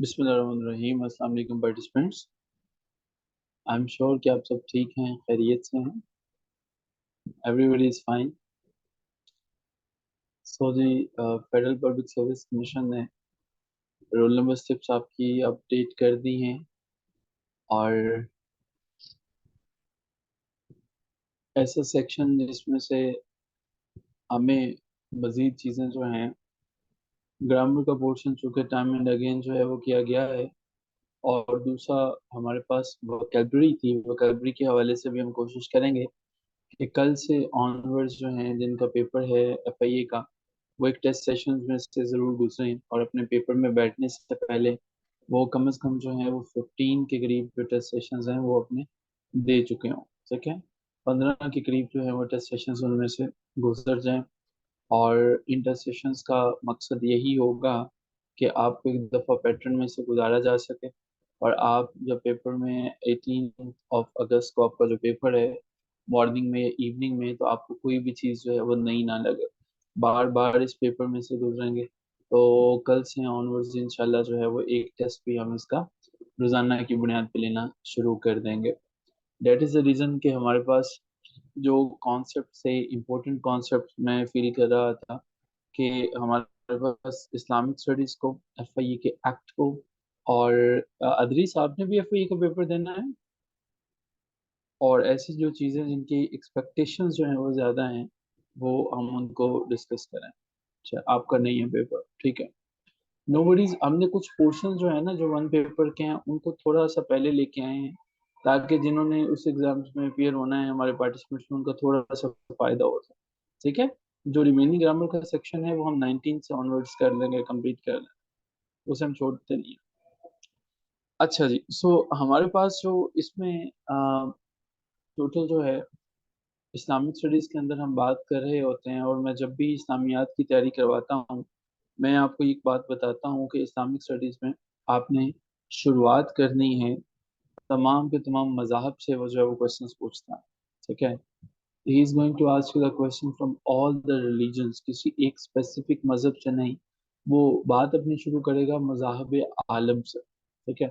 बिस्मिल्लाहिर्रहमानिर्रहीम। अस्सलाम वालेकुम पार्टिसिपेंट्स। आई एम श्योर कि आप सब ठीक हैं, खैरियत से हैं। Everybody is fine. सो जी, फेडरल पब्लिक सर्विस कमीशन ने रोल नंबर स्लिप्स आपकी अपडेट कर दी हैं और ऐसा सेक्शन जिसमें से हमें मज़ीद चीज़ें जो हैं, ग्रामर का पोर्शन चूँकि टाइम एंड अगेन जो है वो किया गया है, और दूसरा हमारे पास वोकैबुलरी थी। वोकैबुलरी के हवाले से भी हम कोशिश करेंगे कि कल से ऑनवर्ड्स जो हैं जिनका पेपर है एफआईए का, वो एक टेस्ट सेशन में से ज़रूर गुजरें और अपने पेपर में बैठने से पहले वो कम से कम जो है वो 15 के करीब जो टेस्ट सेशंस हैं वो अपने दे चुके हों। ठीक है, 15 के करीब जो है वो टेस्ट सेशंस उनमें से गुजर जाएं। और इन टेस्ट सेशंस का मकसद यही होगा कि आपको एक दफ़ा पैटर्न में से गुजारा जा सके, और आप जब पेपर में 18 ऑफ अगस्त को आपका जो पेपर है, मॉर्निंग में या इवनिंग में, तो आपको कोई भी चीज़ जो है वो नई ना लगे। बार बार इस पेपर में से गुजरेंगे तो कल से ऑनवर्ड्स इंशाल्लाह जो है वो एक टेस्ट भी हम इसका रोज़ाना की बुनियाद पे लेना शुरू कर देंगे। डेट इज़ द रीज़न कि हमारे पास जो कॉन्सेप्ट से इम्पोर्टेंट कॉन्सेप्ट मैं फील कर रहा था कि हमारे पास इस्लामिक स्टडीज़ को, एफआईए के एक्ट को, और अदरी साहब ने भी एफआईए का पेपर देना है, और ऐसी जो चीज़ें जिनकी एक्सपेक्टेशंस जो हैं वो ज़्यादा हैं, वो हम उनको डिस्कस करें। अच्छा, आपका नहीं है पेपर, ठीक है, नो वरीज। हमने कुछ पोर्शन जो है ना, जो वन पेपर के हैं, उनको थोड़ा सा पहले लेके आए हैं, ताकि जिन्होंने उस एग्जाम्स में अपियर होना है हमारे पार्टिसिपेंट्स में, उनका थोड़ा सा फायदा हो जाए। ठीक है, जो रिमेनिंग ग्रामर का सेक्शन है वो हम 19 से ऑनवर्ड्स कर लेंगे, कंप्लीट कर लेंगे, उसे हम छोड़ते नहीं हैं। अच्छा जी, सो हमारे पास जो इसमें टोटल जो है इस्लामिक स्टडीज़ के अंदर हम बात कर रहे होते हैं, और मैं जब भी इस्लामियात की तैयारी करवाता हूँ, मैं आपको एक बात बताता हूँ कि इस्लामिक स्टडीज़ में आपने शुरुआत करनी है तमाम के तमाम मज़ाहब से। वो जो है वो क्वेश्चंस पूछता है। ठीक है, he is going to ask you the question from all the religions, किसी एक स्पेसिफिक मज़हब से नहीं। वो बात अपनी शुरू करेगा मज़ाहब आलम से। ठीक है,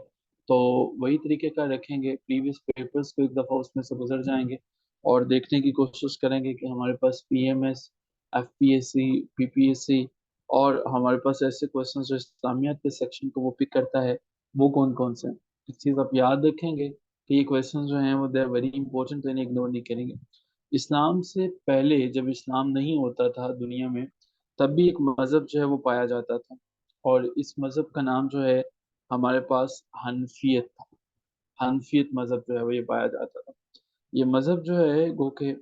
तो वही तरीके का रखेंगे, प्रीवियस पेपर्स को एक दफ़ा उसमें से गुजर जाएंगे और देखने की कोशिश करेंगे कि हमारे पास पीएमएस, एफपीएससी, पीपीएससी, और हमारे पास ऐसे क्वेश्चंस जो इस्लामियात के सेक्शन को वो पिक करता है, वो कौन कौन से हैं। एक चीज़ आप याद रखेंगे कि ये क्वेश्चन जो हैं वो दे आर वेरी इंपॉर्टेंट, तो इन्हें इग्नोर नहीं करेंगे। इस्लाम से पहले जब इस्लाम नहीं होता था दुनिया में, तब भी एक मज़हब जो है वो पाया जाता था, और इस मज़हब का नाम जो है हमारे पास हनफियत था। हनफियत मज़हब जो है वो ये पाया जाता था। ये मज़हब जो है गो के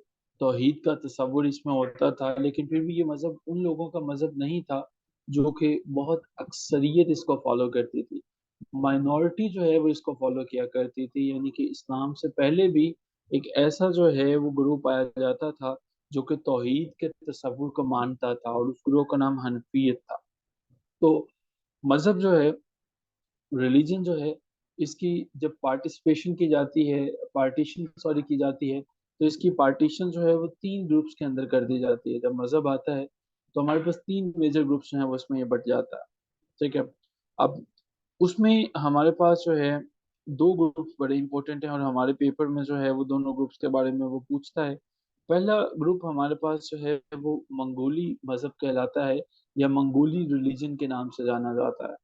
तौहीद का तसव्वुर इसमें होता था, लेकिन फिर भी ये मज़हब उन लोगों का मज़हब नहीं था जो कि बहुत अक्सरियत इसको फॉलो करती थी। माइनॉरिटी जो है वो इसको फॉलो किया करती थी, यानी कि इस्लाम से पहले भी एक ऐसा जो है वो ग्रुप पाया जाता था जो कि तौहीद के तसव्वुर को मानता था, और उस ग्रुप का नाम हनफियत था। तो मज़हब जो है, रिलीजन जो है, इसकी जब पार्टिसिपेशन की जाती है, पार्टीशन सॉरी की जाती है, तो इसकी पार्टीशन जो है वो तीन ग्रुप्स के अंदर कर दी जाती है। जब मज़हब आता है तो हमारे पास तीन मेजर ग्रुप्स जो हैं वो उसमें ये बट जाता है। ठीक है, अब उसमें हमारे पास जो है दो ग्रुप्स बड़े इंपॉर्टेंट हैं, और हमारे पेपर में जो है वो दोनों ग्रुप्स के बारे में वो पूछता है। पहला ग्रुप हमारे पास जो है वो मंगोली मज़हब कहलाता है, या मंगोली रिलीजन के नाम से जाना जाता है।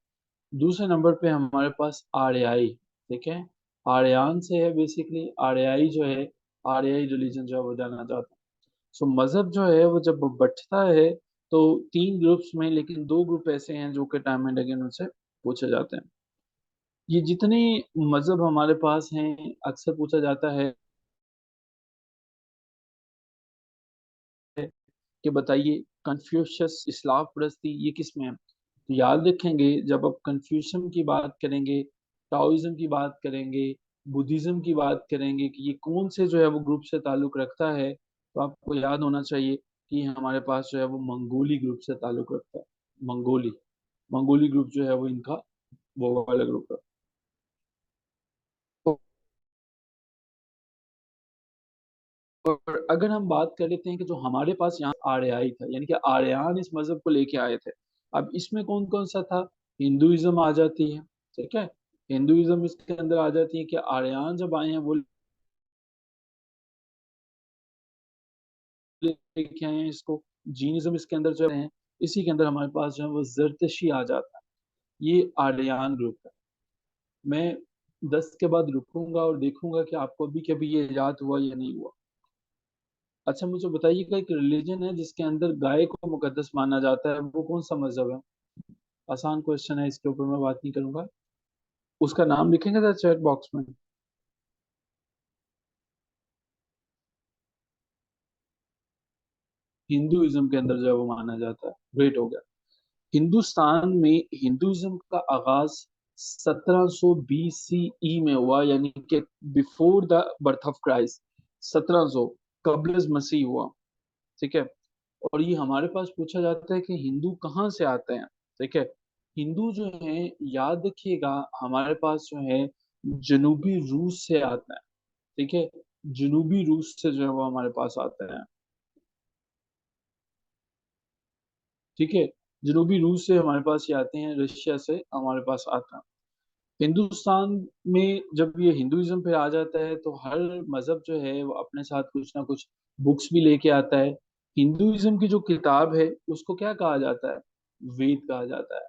दूसरे नंबर पे हमारे पास आर्याई। ठीक है, आर्यान से है बेसिकली, आर्याई जो है, आर्याई रिलीजन जो है वो जाना जाता है। सो मजहब जो है वो जब बढ़ता है तो तीन ग्रुप्स में, लेकिन दो ग्रुप ऐसे हैं जो कि टाइम एंड अगेन उनसे पूछे जाते हैं। ये जितने मजहब हमारे पास हैं, अक्सर पूछा जाता है कि बताइए कन्फ्यूशियस इस्लाम परस्ती ये किस में है। तो याद रखेंगे, जब आप कन्फ्यूशन की बात करेंगे, टाओइज्म की बात करेंगे, बुद्धिज्म की बात करेंगे कि ये कौन से जो है वो ग्रुप से ताल्लुक रखता है, तो आपको याद होना चाहिए कि हमारे पास जो है वो मंगोली ग्रुप से ताल्लुक रखता है। मंगोली, मंगोली ग्रुप जो है वो इनका वो वाला ग्रुप है। और अगर हम बात कर लेते हैं कि जो हमारे पास यहाँ आर्याई था, यानी कि आर्यन इस मजहब को लेके आए थे, अब इसमें कौन कौन सा था, हिंदुइज्म आ जाती है, ठीक है। हिंदुइज्म इसके अंदर आ जाती है कि आर्यन जब आए हैं वो लेके आए हैं इसको। जीनिज्म इसके अंदर जो है, इसी के अंदर हमारे पास जो है वो जरतशी आ जाता है। ये आर्यन ग्रुप है। मैं 10 के बाद रुकूंगा और देखूंगा कि आपको अभी कभी ये याद हुआ या नहीं हुआ। अच्छा मुझे बताइएगा, एक रिलीजन है जिसके अंदर गाय को मुकद्दस माना जाता है, वो कौन सा मजहब है? आसान क्वेश्चन है, इसके ऊपर मैं बात नहीं करूंगा। उसका नाम लिखेंगे जरा चैट बॉक्स में। हिंदुइज्म के अंदर जो है वो माना जाता है। ग्रेट हो गया। हिंदुस्तान में हिंदुइज्म का आगाज 1700 BCE में हुआ, यानी कि before the birth of Christ. 1700 कबल मसीह हुआ। ठीक है। और ये हमारे पास पूछा जाता है कि हिंदू कहाँ से आते हैं। ठीक है। हिंदू जो है, याद रखिएगा, हमारे पास जो है जनूबी रूस से आता है। ठीक है। जनूबी रूस से जो है वो हमारे पास आते हैं। ठीक है। जनूबी रूस से हमारे पास ये आते हैं, रशिया से हमारे पास आता है। हिंदुस्तान में जब ये हिंदुइज्म पे आ जाता है तो हर मजहब जो है वो अपने साथ कुछ ना कुछ बुक्स भी लेके आता है। हिंदुइज्म की जो किताब है उसको क्या कहा जाता है? वेद कहा जाता है।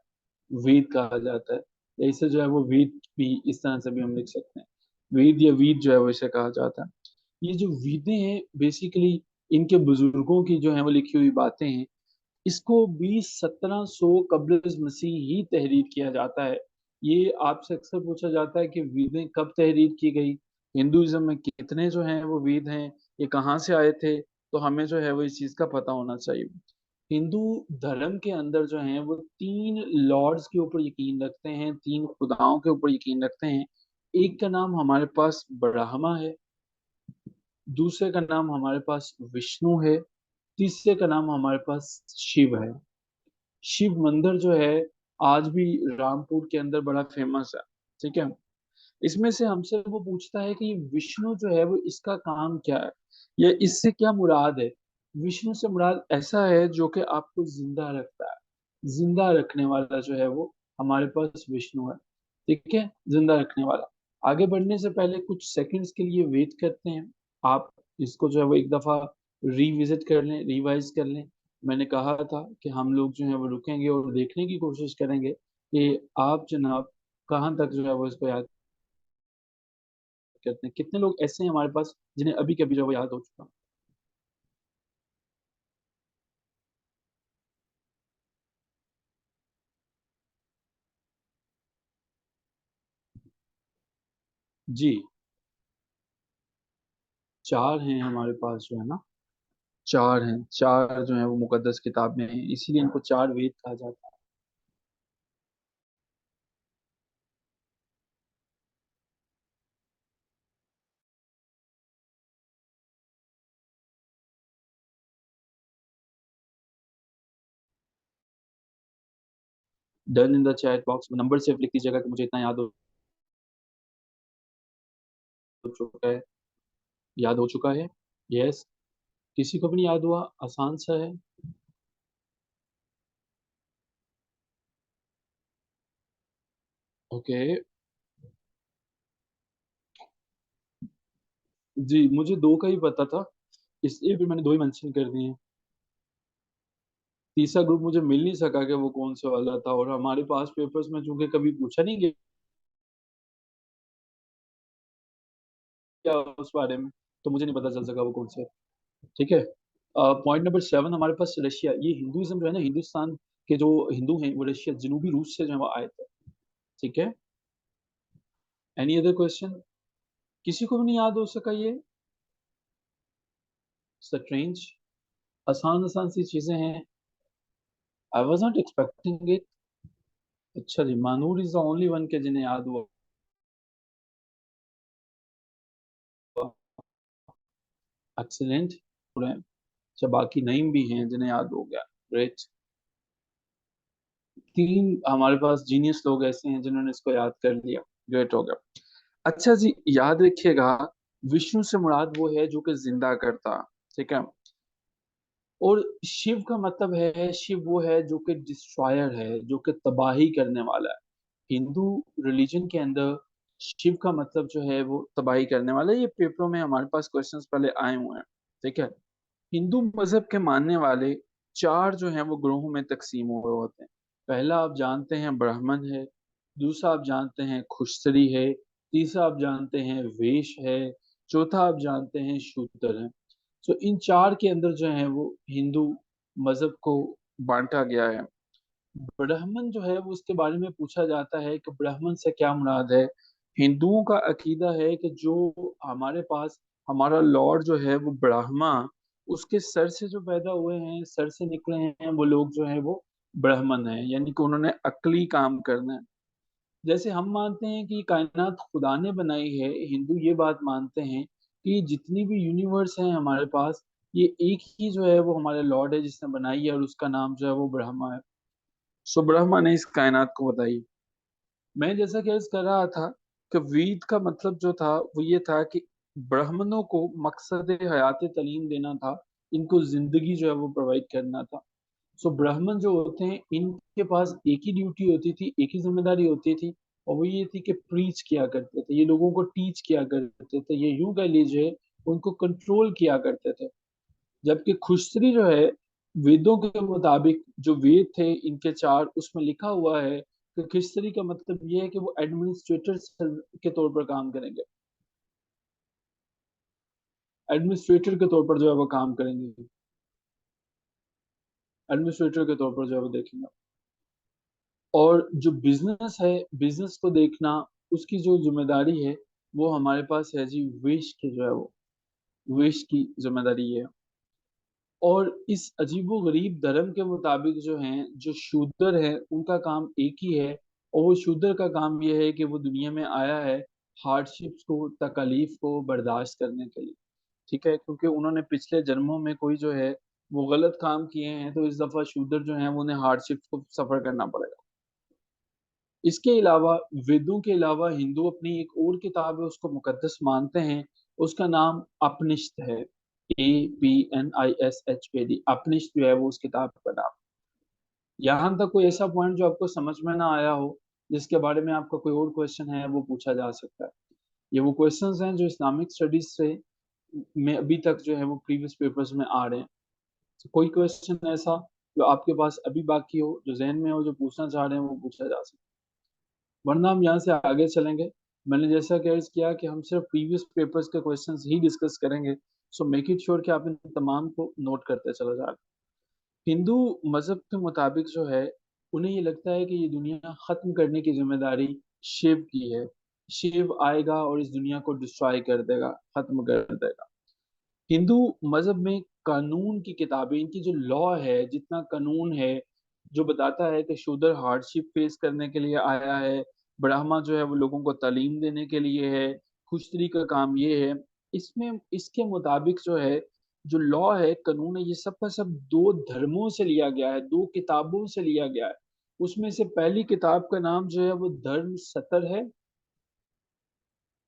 वेद कहा जाता है। इसे जो है वो वेद भी इस तरह से भी हम लिख सकते हैं। वेद या वेद जो है वो इसे कहा जाता है। ये जो वेदें हैं बेसिकली इनके बुजुर्गों की जो है वो लिखी हुई बातें हैं। इसको भी 1700 कबल मसीह ही तहरीर किया जाता है। ये आपसे अक्सर पूछा जाता है कि वेदें कब तहरीर की गई, हिंदुइज्म में कितने जो हैं वो वेद हैं, ये कहाँ से आए थे। तो हमें जो है वो इस चीज का पता होना चाहिए। हिंदू धर्म के अंदर जो है वो 3 लॉर्ड्स के ऊपर यकीन रखते हैं, 3 खुदाओं के ऊपर यकीन रखते हैं। एक का नाम हमारे पास ब्रह्मा है, दूसरे का नाम हमारे पास विष्णु है, तीसरे का नाम हमारे पास शिव है। शिव मंदिर जो है आज भी रामपुर के अंदर बड़ा फेमस है। ठीक है। इसमें से हमसे वो पूछता है कि विष्णु जो है वो इसका काम क्या है, या इससे क्या मुराद है। विष्णु से मुराद ऐसा है जो कि आपको जिंदा रखता है। जिंदा रखने वाला जो है वो हमारे पास विष्णु है। ठीक है। जिंदा रखने वाला। आगे बढ़ने से पहले कुछ सेकंड्स के लिए वेट करते हैं। आप इसको जो है वो एक दफा रिविजिट कर लें, रिवाइज कर लें। मैंने कहा था कि हम लोग जो है वो रुकेंगे और देखने की कोशिश करेंगे कि आप जनाब कहाँ तक जो है वो इसको याद करते हैं। कितने लोग ऐसे हैं हमारे पास जिन्हें अभी कभी जो है वो याद हो चुका। जी। 4 हैं हमारे पास जो है ना। 4 हैं, 4 जो है वो मुकद्दस किताब में हैं, इसीलिए इनको 4 वेद कहा जाता है। Done in the chat box में नंबर सिर्फ लिख दीजिएगा कि मुझे इतना याद हो चुका है। याद हो चुका है। यस। किसी को भी नहीं याद हुआ? आसान सा है। ओके। जी मुझे 2 का ही पता था, इसलिए फिर मैंने 2 ही मेंशन कर दिए हैं। तीसरा ग्रुप मुझे मिल नहीं सका कि वो कौन सा वाला था, और हमारे पास पेपर्स में चूंकि कभी पूछा नहीं गया उस बारे में, तो मुझे नहीं पता चल सका वो कौन सा है। ठीक है। पॉइंट नंबर 7 हमारे पास रशिया। ये हिंदुइज्म जो है ना, हिंदुस्तान के जो हिंदू हैं वो रशिया जनूबी रूस से जो है वो आए थे। ठीक है। Any other question? किसी को भी नहीं याद हो सका ये? स्ट्रेंज। आसान आसान सी चीजें हैं। I was not expecting it. अच्छा जी, Manur is the only one के जिन्हें याद हुआ। एक्सीलेंट। अच्छा, बाकी नईम भी हैं जिन्हें याद हो गया। ग्रेट। 3 हमारे पास जीनियस लोग ऐसे हैं जिन्होंने इसको याद कर लिया। ग्रेट हो गया। अच्छा जी, याद रखिएगा, विष्णु से मुराद वो है जो कि जिंदा करता। ठीक है। और शिव का मतलब है, शिव वो है जो कि डिस्ट्रॉयर है, जो कि तबाही करने वाला है। हिंदू रिलीजन के अंदर शिव का मतलब जो है वो तबाही करने वाला है। ये पेपरों में हमारे पास क्वेश्चंस पहले आए हुए हैं, ठीक है। हिंदू मजहब के मानने वाले चार जो हैं वो ग्रोहों में तकसीम हुए होते हैं। पहला आप जानते हैं ब्राह्मण है, दूसरा आप जानते हैं खुश्तरी है, तीसरा आप जानते हैं वेश है, चौथा आप जानते हैं शूद्र है। तो इन चार के अंदर जो है वो हिंदू मजहब को बांटा गया है। ब्राह्मण जो है वो उसके बारे में पूछा जाता है कि ब्राह्मण से क्या मुराद है। हिंदुओं का अकीदा है कि जो हमारे पास हमारा लॉर्ड जो है वो ब्राह्मा, उसके सर से जो पैदा हुए हैं, सर से निकले हैं, वो लोग जो है वो ब्राह्मण है, यानी कि उन्होंने अक्ली काम करना है। जैसे हम मानते हैं कि कायनात खुदा ने बनाई है, हिंदू ये बात मानते हैं कि जितनी भी यूनिवर्स हैं हमारे पास, ये एक ही जो है वो हमारे लॉर्ड है जिसने बनाई है, और उसका नाम जो है वो ब्रह्मा है। सो ब्रह्मा ने इस कायनात को बताई। मैं जैसा कि अर्ज कर रहा था कि वेद का मतलब जो था वो ये था कि ब्राह्मणों को मकसद हयात तालीम देना था, इनको जिंदगी जो है वो प्रोवाइड करना था। सो ब्राह्मण जो होते हैं इनके पास एक ही ड्यूटी होती थी, एक ही जिम्मेदारी होती थी, और वो ये थी कि प्रीच किया करते थे, ये लोगों को टीच किया करते थे, ये यूं कह लीजिए उनको कंट्रोल किया करते थे। जबकि खुशरी जो है, वेदों के मुताबिक जो वेद थे इनके चार, उसमें लिखा हुआ है कि खिस्ती का मतलब ये है कि वो एडमिनिस्ट्रेटर के तौर पर काम करेंगे, एडमिनिस्ट्रेटर के तौर पर जो है वो काम करेंगे, एडमिनिस्ट्रेटर के तौर पर जो है वो देखेंगे। और जो बिजनेस है, बिजनेस को देखना, उसकी जो जिम्मेदारी है वो हमारे पास है जी वेश की जो है वो, वेश की जिम्मेदारी है। और इस अजीबो गरीब धर्म के मुताबिक जो हैं, जो शूद्र है उनका काम एक ही है, और वो शूद्र का काम ये है कि वो दुनिया में आया है हार्डशिप्स को, तकलीफ को बर्दाश्त करने के लिए, ठीक है। क्योंकि उन्होंने पिछले जन्मों में कोई जो है वो गलत काम किए हैं, तो इस दफा शूद्र जो है वो उन्हें हार्डशिप्स को सफर करना पड़ेगा। इसके अलावा वेदों के अलावा हिंदू अपनी एक और किताब है उसको मुकद्दस मानते हैं, उसका नाम अपनिषद है। APNISHAD, अपनिषद जो है वो उस किताब का नाम। यहाँ तक कोई ऐसा पॉइंट जो आपको समझ में ना आया हो, जिसके बारे में आपका कोई और क्वेश्चन है, वो पूछा जा सकता है। ये वो क्वेश्चंस हैं जो इस्लामिक स्टडीज से में अभी तक जो है वो प्रीवियस पेपर्स में आ रहे हैं। तो कोई क्वेश्चन ऐसा जो आपके पास अभी बाकी हो, जो जहन में हो, जो पूछना चाह रहे हैं, वो पूछा जा सकता है। वरना हम यहाँ से आगे चलेंगे। मैंने जैसा कि अर्ज किया कि हम सिर्फ प्रीवियस पेपर्स के क्वेश्चंस ही डिस्कस करेंगे। सो मेक इट श्योर कि आप इन तमाम को नोट करते चले जा रहे। हिंदू मजहब के मुताबिक जो है, उन्हें ये लगता है कि ये दुनिया खत्म करने की जिम्मेदारी शिव की है। शिव आएगा और इस दुनिया को डिस्ट्रॉय कर देगा, खत्म कर देगा। हिंदू मजहब में कानून की किताबें, इनकी जो लॉ है, जितना कानून है जो बताता है कि शूद्र हार्डशिप फेस करने के लिए आया है, ब्राह्मा जो है वो लोगों को तालीम देने के लिए है, खुशरी का काम ये है, इसमें इसके मुताबिक जो है, जो लॉ है, कानून है, ये सब का सब दो धर्मों से लिया गया है, दो किताबों से लिया गया है। उसमें से पहली किताब का नाम जो है वो धर्म सतर है,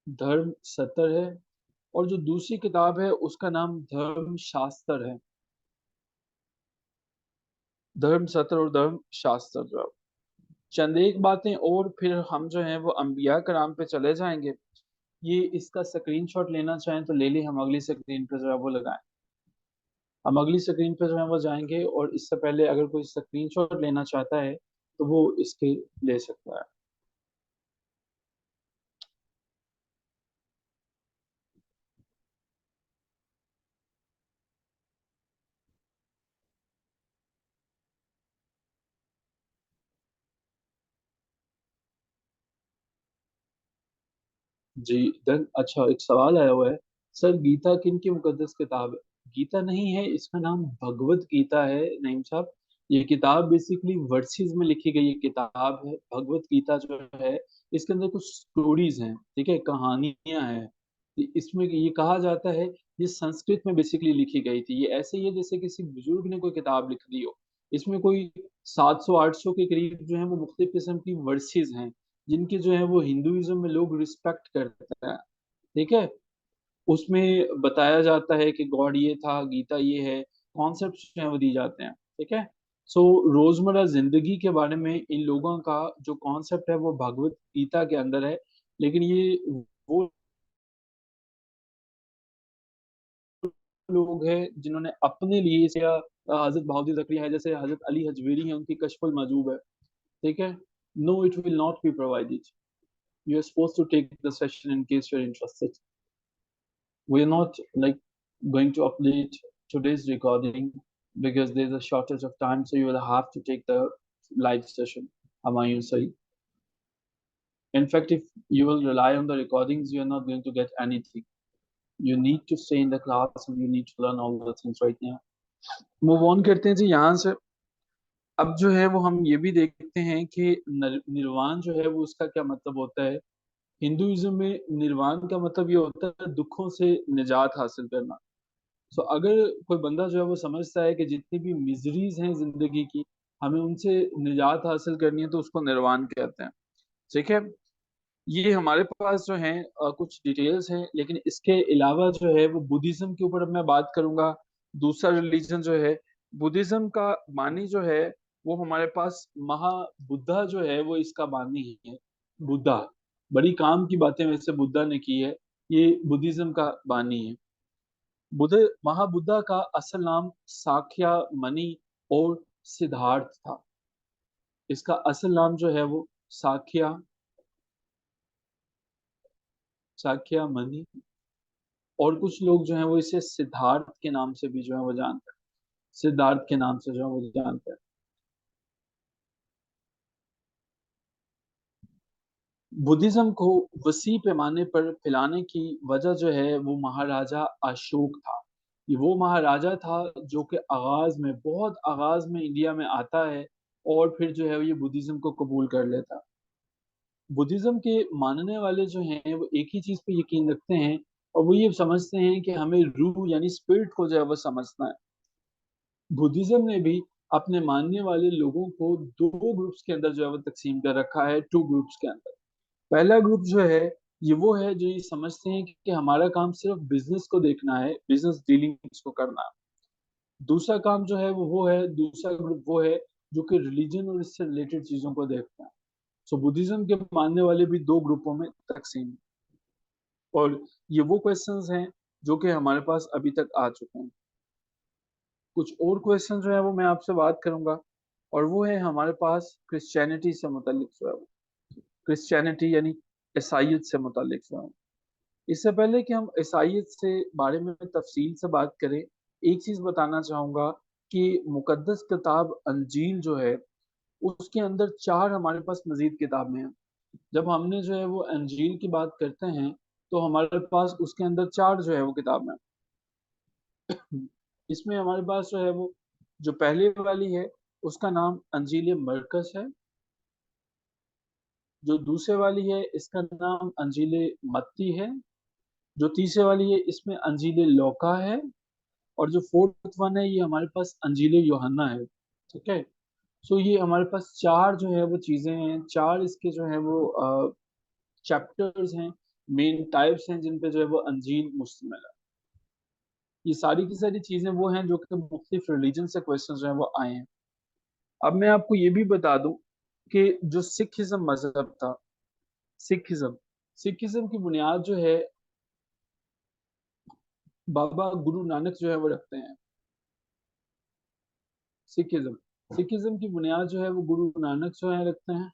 धर्म सतर है। और जो दूसरी किताब है उसका नाम धर्म शास्त्र है, धर्म सत्र और धर्म शास्त्र जो है। चंद एक बातें और फिर हम जो है वो अंबिया कराम पे चले जाएंगे। ये इसका स्क्रीनशॉट लेना चाहें तो ले लें, हम अगली स्क्रीन पे जो है वो लगाएं। हम अगली स्क्रीन पे जो है वो जाएंगे, और इससे पहले अगर कोई स्क्रीनशॉट लेना चाहता है तो वो इसके ले सकता है। जी। देन अच्छा, एक सवाल आया हुआ है, सर गीता किन की मुकद्दस किताब है? गीता नहीं है, इसका नाम भगवत गीता है नईम साहब। ये किताब बेसिकली वर्सेस में लिखी गई एक किताब है। भगवत गीता जो है, इसके अंदर कुछ स्टोरीज हैं, ठीक है, कहानियां हैं। इसमें ये कहा जाता है ये संस्कृत में बेसिकली लिखी गई थी। ये ऐसे ही है जैसे किसी बुजुर्ग ने कोई किताब लिख दी हो। इसमें कोई 700-800 के करीब जो है वो मुख्तलिफ किस्म की वर्सेस हैं, जिनके जो है वो हिंदुइज्म में लोग रिस्पेक्ट करते हैं, ठीक है। उसमें बताया जाता है कि गॉड ये था, गीता ये है, कॉन्सेप्ट जो है वो दी जाते हैं, ठीक है। सो रोजमर्रा जिंदगी के बारे में इन लोगों का जो कॉन्सेप्ट है वो भगवत गीता के अंदर है, लेकिन ये वो लोग हैं जिन्होंने अपने लिए से हजरत बहाउद्दीन जकरिया है, जैसे हजरत अली हजवेरी है, उनकी कशफुल मजूब है, ठीक है। No, it will not be provided. You are suppose to take the session in case you are interested. We are not like going to update today's recording because there's a shortage of time, so you will have to take the live session. Humayun Saeed. In fact, if you will rely on the recordings, you are not going to get anything. You need to stay in the class and you need to learn all the things right now. Move on करते हैं जी यहाँ से। अब जो है वो हम ये भी देखते हैं कि निर्वाण जो है वो उसका क्या मतलब होता है। हिंदुइज्म में निर्वाण का मतलब ये होता है दुखों से निजात हासिल करना। सो अगर कोई बंदा जो है वो समझता है कि जितनी भी मिजरीज हैं जिंदगी की हमें उनसे निजात हासिल करनी है तो उसको निर्वाण कहते हैं, ठीक है। ये हमारे पास जो है कुछ डिटेल्स हैं, लेकिन इसके अलावा जो है वो बुद्धिज्म के ऊपर अब मैं बात करूंगा। दूसरा रिलीजन जो है बुद्धिज्म का बानी जो है वो हमारे पास महाबुद्धा जो है वो इसका बानी है। बुद्धा, बड़ी काम की बातें वैसे बुद्धा ने की है, ये बुद्धिज्म का बानी है। बुद्ध महाबुद्धा का असल नाम साक्या मणि और सिद्धार्थ था। इसका असल नाम जो है वो साक्या साक्या मणि, और कुछ लोग जो है वो इसे सिद्धार्थ के नाम से भी जो है वो जानते हैं। सिद्धार्थ के नाम से जो है वो जानते हैं। बुद्धिज्म को वसी पैमाने पर फैलाने की वजह जो है वो महाराजा अशोक था। ये वो महाराजा था जो कि आगाज में, बहुत आगाज में इंडिया में आता है और फिर जो है ये बुद्धिज्म को कबूल कर लेता। बुद्धिज्म के मानने वाले जो हैं वो एक ही चीज पे यकीन रखते हैं, और वो ये समझते हैं कि हमें रूह यानी स्पिरिट को जो है वो समझना है। बुद्धिज्म ने भी अपने मानने वाले लोगों को दो ग्रुप्स के अंदर जो है वो तकसीम कर रखा है, टू ग्रुप्स के अंदर। पहला ग्रुप जो है ये वो है जो ये समझते हैं कि हमारा काम सिर्फ बिजनेस को देखना है, बिजनेस डीलिंग्स को करना है। दूसरा काम जो है वो है, दूसरा ग्रुप वो है जो कि रिलीजन और इससे रिलेटेड चीजों को देखता है। सो बुद्धिज्म के मानने वाले भी दो ग्रुपों में तकसीम हैं। और ये वो क्वेश्चंस हैं जो कि हमारे पास अभी तक आ चुके हैं। कुछ और क्वेश्चन जो है वो मैं आपसे बात करूंगा, और वो है हमारे पास क्रिश्चियनिटी से मुतालिक जो है वो, क्रिश्चियनिटी यानी ईसाइयत से मुतालिक जो है। इससे पहले कि हम ईसाइयत से बारे में तफसील से बात करें, एक चीज बताना चाहूंगा कि मुकद्दस किताब अंजील जो है उसके अंदर चार हमारे पास मजीद किताबें हैं। जब हमने जो है वो अंजील की बात करते हैं तो हमारे पास उसके अंदर चार जो है वो किताबें हैं। इसमें हमारे पास जो है वो जो पहले वाली है उसका नाम अंजील मरकस है। जो दूसरे वाली है इसका नाम अंजील मत्ती है। जो तीसरे वाली है इसमें अंजील लौका है। और जो फोर्थ वन है ये हमारे पास अंजील यूहन्ना है, ठीक है। सो ये हमारे पास चार जो है वो चीजें हैं, चार इसके जो है वो चैप्टर्स हैं, मेन टाइप्स हैं जिन पे जो है वो अंजील मुश्तमिल है। ये सारी की सारी चीजें वो हैं जो कि मुख्तलिफ रिलीजन से क्वेश्चन जो है वो आए हैं। अब मैं आपको ये भी बता दूं कि जो सिखिज्म मजहब था, सिखिज्म सिखिज्म की बुनियाद जो है बाबा गुरु नानक जो है वो रखते हैं। सिखिज्म सिखिज्म की बुनियाद जो है वो गुरु नानक जो है रखते हैं।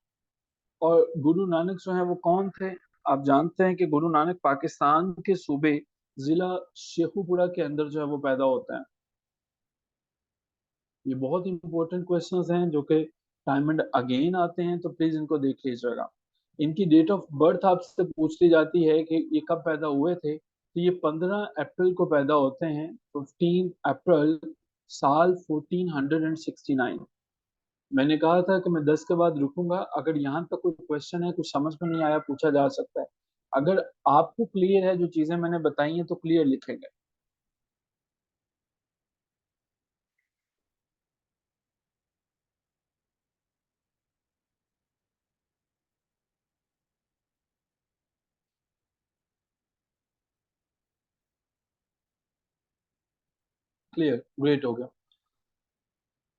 और गुरु नानक जो है वो कौन थे? आप जानते हैं कि गुरु नानक पाकिस्तान के सूबे जिला शेखुपुरा के अंदर जो है वो पैदा होता है। ये बहुत इंपॉर्टेंट क्वेश्चंस हैं जो कि टाइम एंड अगेन आते हैं, तो प्लीज इनको देख लीजिएगा। इनकी डेट ऑफ बर्थ आपसे पूछ ली जाती है कि ये कब पैदा हुए थे, तो ये 15 अप्रैल को पैदा होते हैं, 15 अप्रैल साल 1469। मैंने कहा था कि मैं 10 के बाद रुकूंगा, अगर यहाँ तक कोई क्वेश्चन है कुछ समझ में नहीं आया पूछा जा सकता है। अगर आपको क्लियर है जो चीजें मैंने बताई हैं तो क्लियर लिखेंगे। क्लियर, ग्रेट हो गया।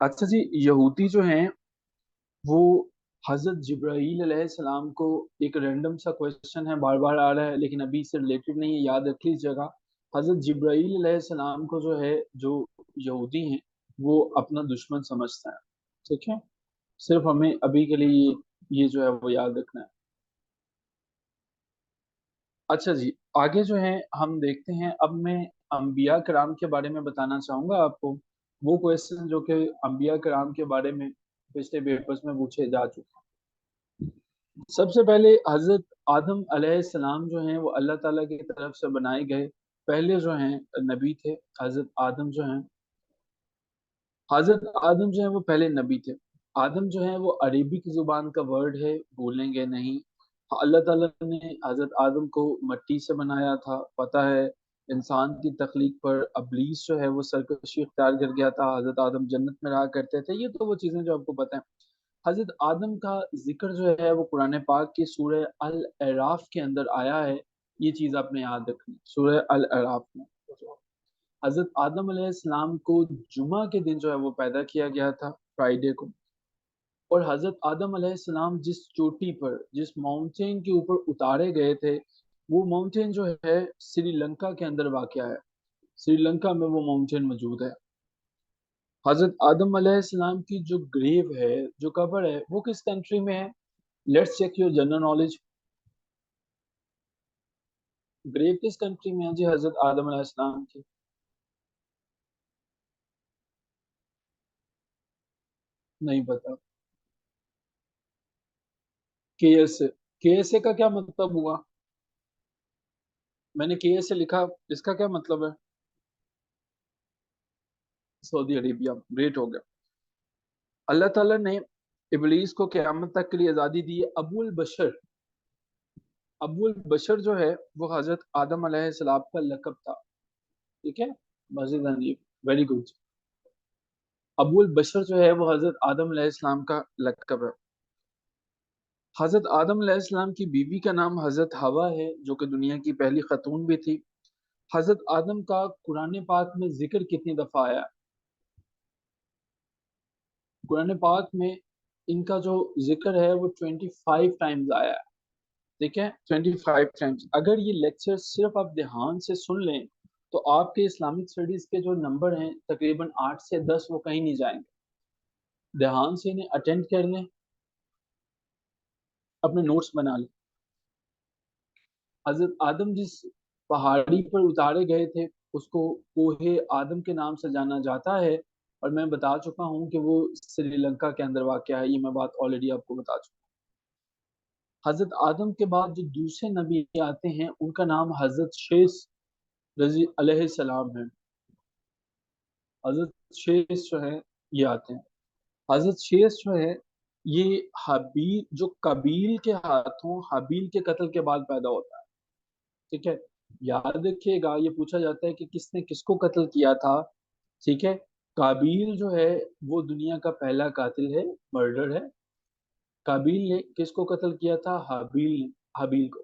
अच्छा जी, यहूदी जो हैं वो हजरत जिब्राईल अलैहिस्सलाम को, एक रैंडम सा क्वेश्चन है, बार बार आ रहा है लेकिन अभी इससे रिलेटेड नहीं है, याद रख लीजिएगा। हजरत जिब्राईल अलैहिस्सलाम को जो है, जो यहूदी हैं वो अपना दुश्मन समझते हैं। ठीक है, सिर्फ हमें अभी के लिए ये जो है वो याद रखना है। अच्छा जी, आगे जो है हम देखते हैं। अब मैं अंबिया कराम के बारे में बताना चाहूंगा आपको, वो क्वेश्चन जो कि अंबिया कराम के बारे में पिछले पेपर्स में पूछे जा चुके हैं। सबसे पहले हजरत आदम अलैहिस्सलाम जो हैं वो अल्लाह ताला की तरफ से बनाए गए पहले जो हैं नबी थे। हजरत आदम जो हैं, हजरत आदम जो है वो पहले नबी थे। आदम जो है वो अरेबिक जुबान का वर्ड है, भूलेंगे नहीं। अल्लाह ताला ने हजरत आदम को मट्टी से बनाया था, पता है। इंसान की तख्लीक पर अबलीस जो है वो सरकशी इख्तियार कर गया था, हजरत आदम जन्नत में रहा करते थे, ये तो वो चीज़ें जो आपको पता है। हजरत आदम का जिक्र जो है वो कुरान पाक की सूरह अल अराफ के अंदर आया है। ये चीज़ आपने याद रखनी, सूरह अल अराफ में हजरत आदम अलैहिस्सलाम को जुमा के दिन जो है वो पैदा किया गया था, फ्राइडे को। और हजरत आदम अलैहिस्सलाम जिस चोटी पर, जिस माउंटेन के ऊपर उतारे गए थे, वो माउंटेन जो है श्रीलंका के अंदर वाक़या है। श्रीलंका में वो माउंटेन मौजूद है। हजरत आदम अलैहिस्सलाम की जो ग्रेव है, जो कब्र है, वो किस कंट्री में है? Let's check your general knowledge. Grave किस कंट्री में है जी हजरत आदम अलैहिस्सलाम की? नहीं पता। केएसए। केएसए का क्या मतलब हुआ? मैंने केएसए लिखा, इसका क्या मतलब है? Saudi Arabia. ग्रेट हो गया। अल्लाह ताला ने इबलीस को क़यामत तक के लिए आज़ादी दी है। अबुल बशर, अबुल बशर जो है वो हजरत आदम अलैहिस्सलाम का लकब था। ठीक है, मस्जिद अनीफ, वेरी गुड। अबुल बशर जो है वो हजरत आदम अलैहिस्सलाम का लकब है। हजरत आदम अलैहिस्सलाम की बीवी का नाम हजरत हवा है, जो कि दुनिया की पहली खतून भी थी। हजरत आदम का कुरान पाक में जिक्र कितनी दफा आया? कुरान पाक में इनका जो जिक्र है वो 25 टाइम्स आया है। ठीक है, 25 टाइम्स। अगर ये लेक्चर सिर्फ आप ध्यान से सुन लें तो आपके इस्लामिक स्टडीज के जो नंबर हैं तकरीबन 8 से 10, वो कहीं नहीं जाएंगे। ध्यान से इन्हें अटेंड कर लें, अपने नोट्स बना लें। हजरत आदम जिस पहाड़ी पर उतारे गए थे उसको कोहे आदम के नाम से जाना जाता है। और मैं बता चुका हूँ कि वो श्रीलंका के अंदर वाक़या है, ये मैं बात ऑलरेडी आपको बता चुका हूँ। हजरत आदम के बाद जो दूसरे नबी आते हैं उनका नाम हजरत शेष रजी अलैहिस्सलाम है। हजरत शेष जो है ये आते हैं। हजरत शेष जो है ये हबील, जो कबील के हाथों हबील के कत्ल के बाद पैदा होता है। ठीक है, याद रखिएगा, ये पूछा जाता है कि किसने किसको कत्ल किया था। ठीक है, काबिल जो है वो दुनिया का पहला कातिल है, मर्डर है। काबिल ने किसको कत्ल किया था? हबील ने, हबील को।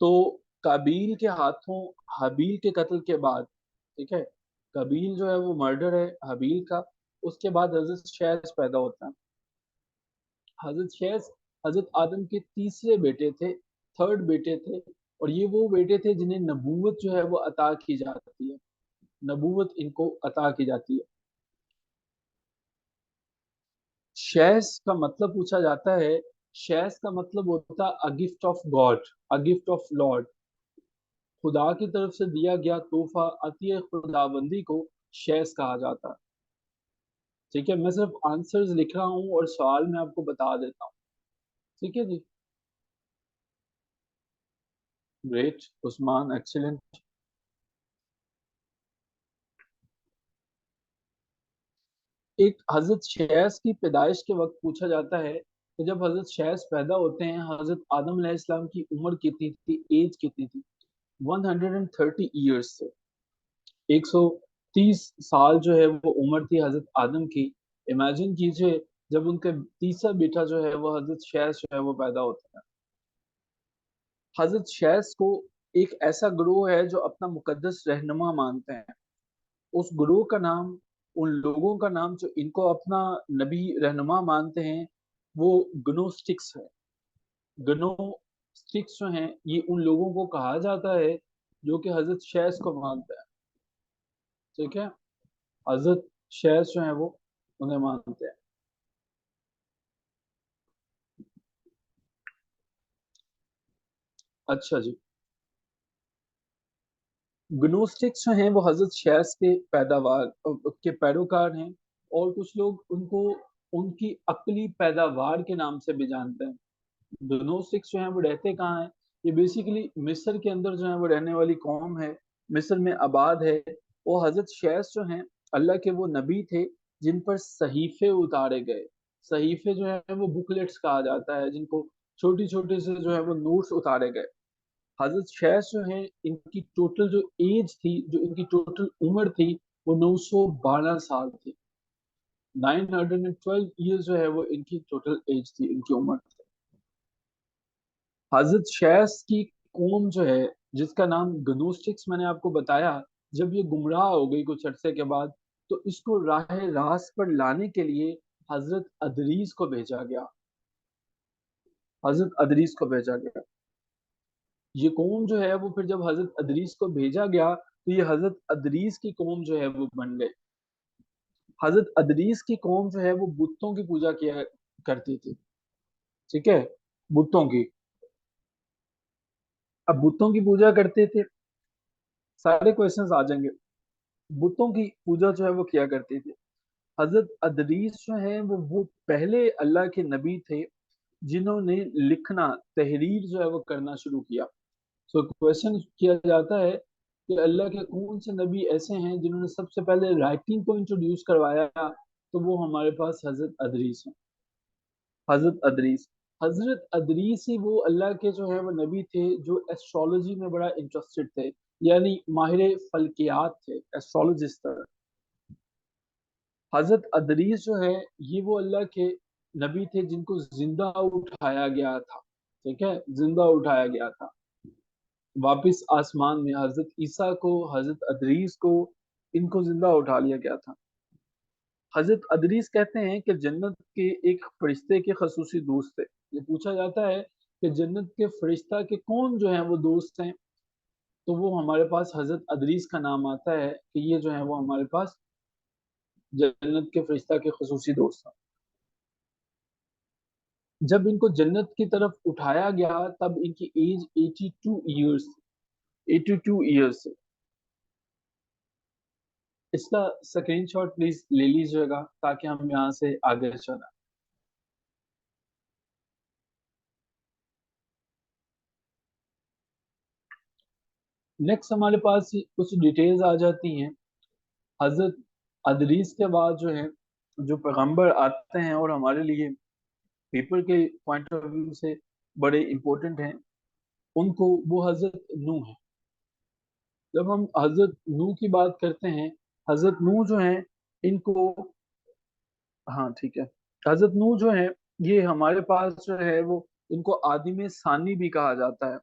तो काबिल के हाथों हबील के कत्ल के बाद, ठीक है, काबिल जो है वो मर्डर है हबील का। उसके बाद हजरत शैस पैदा होता है। हजरत शैस हजरत आदम के तीसरे बेटे थे, थर्ड बेटे थे। और ये वो बेटे थे जिन्हें नबूवत जो है वो अता की जाती है, नबूवत इनको अता की जाती है। शैस का मतलब पूछा जाता है, शैस का मतलब होता है a gift of God, a gift of Lord. खुदा की तरफ से दिया गया तोहफा, अतिय खुदाबंदी को शैस कहा जाता है। ठीक है, मैं सिर्फ आंसर्स लिख रहा हूँ और सवाल मैं आपको बता देता हूँ। ठीक है जी, ग्रेट उस्मान, एक्सीलेंट। एक हजरत शैस की पैदाइश के वक्त पूछा जाता है कि जब हजरत शैस पैदा होते हैं, हजरत आदम अलैहिस्सलाम की उम्र कितनी थी, एज कितनी थी? 130 ईयर्स से, 130 साल जो है वो उम्र थी हजरत आदम की। इमेजिन कीजिए, जब उनका तीसरा बेटा जो है वो हजरत शैस जो है वो पैदा होता है। हजरत शैस को एक ऐसा ग्रोह है जो अपना मुकद्दस रहनुमा मानते हैं। उस ग्रोह का नाम उन लोगों का नाम जो इनको अपना नबी रहनुमा मानते हैं वो ग्नोस्टिक्स है। ग्नोस्टिक्स जो हैं ये उन लोगों को कहा जाता है जो कि हजरत शैस को मानते हैं। ठीक है, हजरत शैस जो है वो उन्हें मानते हैं। अच्छा जी, ग्नोस्टिक्स जो हैं वो हजरत शैस के पैदावार के पैरोकार हैं, और कुछ लोग उनको उनकी अक्ली पैदावार के नाम से भी जानते हैं। ग्नोस्टिक्स जो हैं वो रहते कहाँ हैं? ये बेसिकली मिस्र के अंदर जो है वो रहने वाली कौम है, मिस्र में आबाद है। वो हजरत शैस जो हैं अल्लाह के वो नबी थे जिन पर सहीफे उतारे गए। सहीफे जो है वो बुकलेट्स कहा जाता है, जिनको छोटी छोटे से जो है वो नोट्स उतारे गए। हजरत शैस जो है इनकी टोटल जो एज थी, जो इनकी टोटल उम्र थी, वो 912 साल थी। 912 ईयर्स जो है वो इनकी टोटल एज थी, इनकी उम्र थी। हजरत शैस की कौम जो है जिसका नाम गनोस्टिक्स मैंने आपको बताया, जब ये गुमराह हो गई कुछ अरसे के बाद, तो इसको राह रास्त पर लाने के लिए हजरत अदरीस को भेजा गया। हजरत अदरीस को भेजा गया। ये कौम जो है वो फिर जब हजरत अदरीस को भेजा गया तो ये हजरत अदरीस की कौम जो है वो बन गई। हजरत अदरीस की कौम जो है वो बुतों की पूजा किया करती थी। ठीक है, बुतों की। अब बुतों की पूजा करते थे, सारे क्वेश्चंस आ जाएंगे। बुतों की पूजा जो है वो किया करती थी। हजरत अदरीस जो है वो पहले अल्लाह के नबी थे जिन्होंने लिखना, तहरीर जो है वो करना शुरू किया। सो क्वेश्चन किया जाता है कि अल्लाह के कौन से नबी ऐसे हैं जिन्होंने सबसे पहले राइटिंग को इंट्रोड्यूस करवाया, तो वो हमारे पास हजरत अदरीस हैं। हजरत अदरीस, हजरत अदरीस ही वो अल्लाह के जो है वो नबी थे जो एस्ट्रोलॉजी में बड़ा इंटरेस्टेड थे, यानी माहिर फल्कियात थे, एस्ट्रोलॉजिस्ट। हजरत अदरीस जो है ये वो अल्लाह के नबी थे जिनको जिंदा उठाया गया था। ठीक है, जिंदा उठाया गया था वापिस आसमान में। हजरत ईसा को, हजरत अदरीस को, इनको जिंदा उठा लिया गया था। हजरत अदरीस कहते हैं कि जन्नत के एक फरिश्ते के खसूसी दोस्त थे। ये पूछा जाता है कि जन्नत के फरिश्ता के कौन जो है वो दोस्त हैं, तो वो हमारे पास हजरत अदरीस का नाम आता है कि ये जो है वो हमारे पास जन्नत के फरिश्ता के खसूसी दोस्त हैं। जब इनको जन्नत की तरफ उठाया गया तब इनकी एज 82 ईयर्स, 82 ईयर्स। इसका स्क्रीनशॉट प्लीज ले लीजिएगा ताकि हम यहाँ से आगे चलें। नेक्स्ट हमारे पास कुछ डिटेल्स आ जाती हैं। हजरत अदरीस के बाद जो है जो पैगंबर आते हैं और हमारे लिए पीपल के पॉइंट ऑफ व्यू से बड़े इंपॉर्टेंट हैं, उनको वो हजरत नूह है। जब हम हजरत नूह की बात करते हैं, हजरत नूह जो है इनको, हाँ ठीक है, हजरत नूह जो है ये हमारे पास जो है वो इनको आदिम सानी भी कहा जाता है।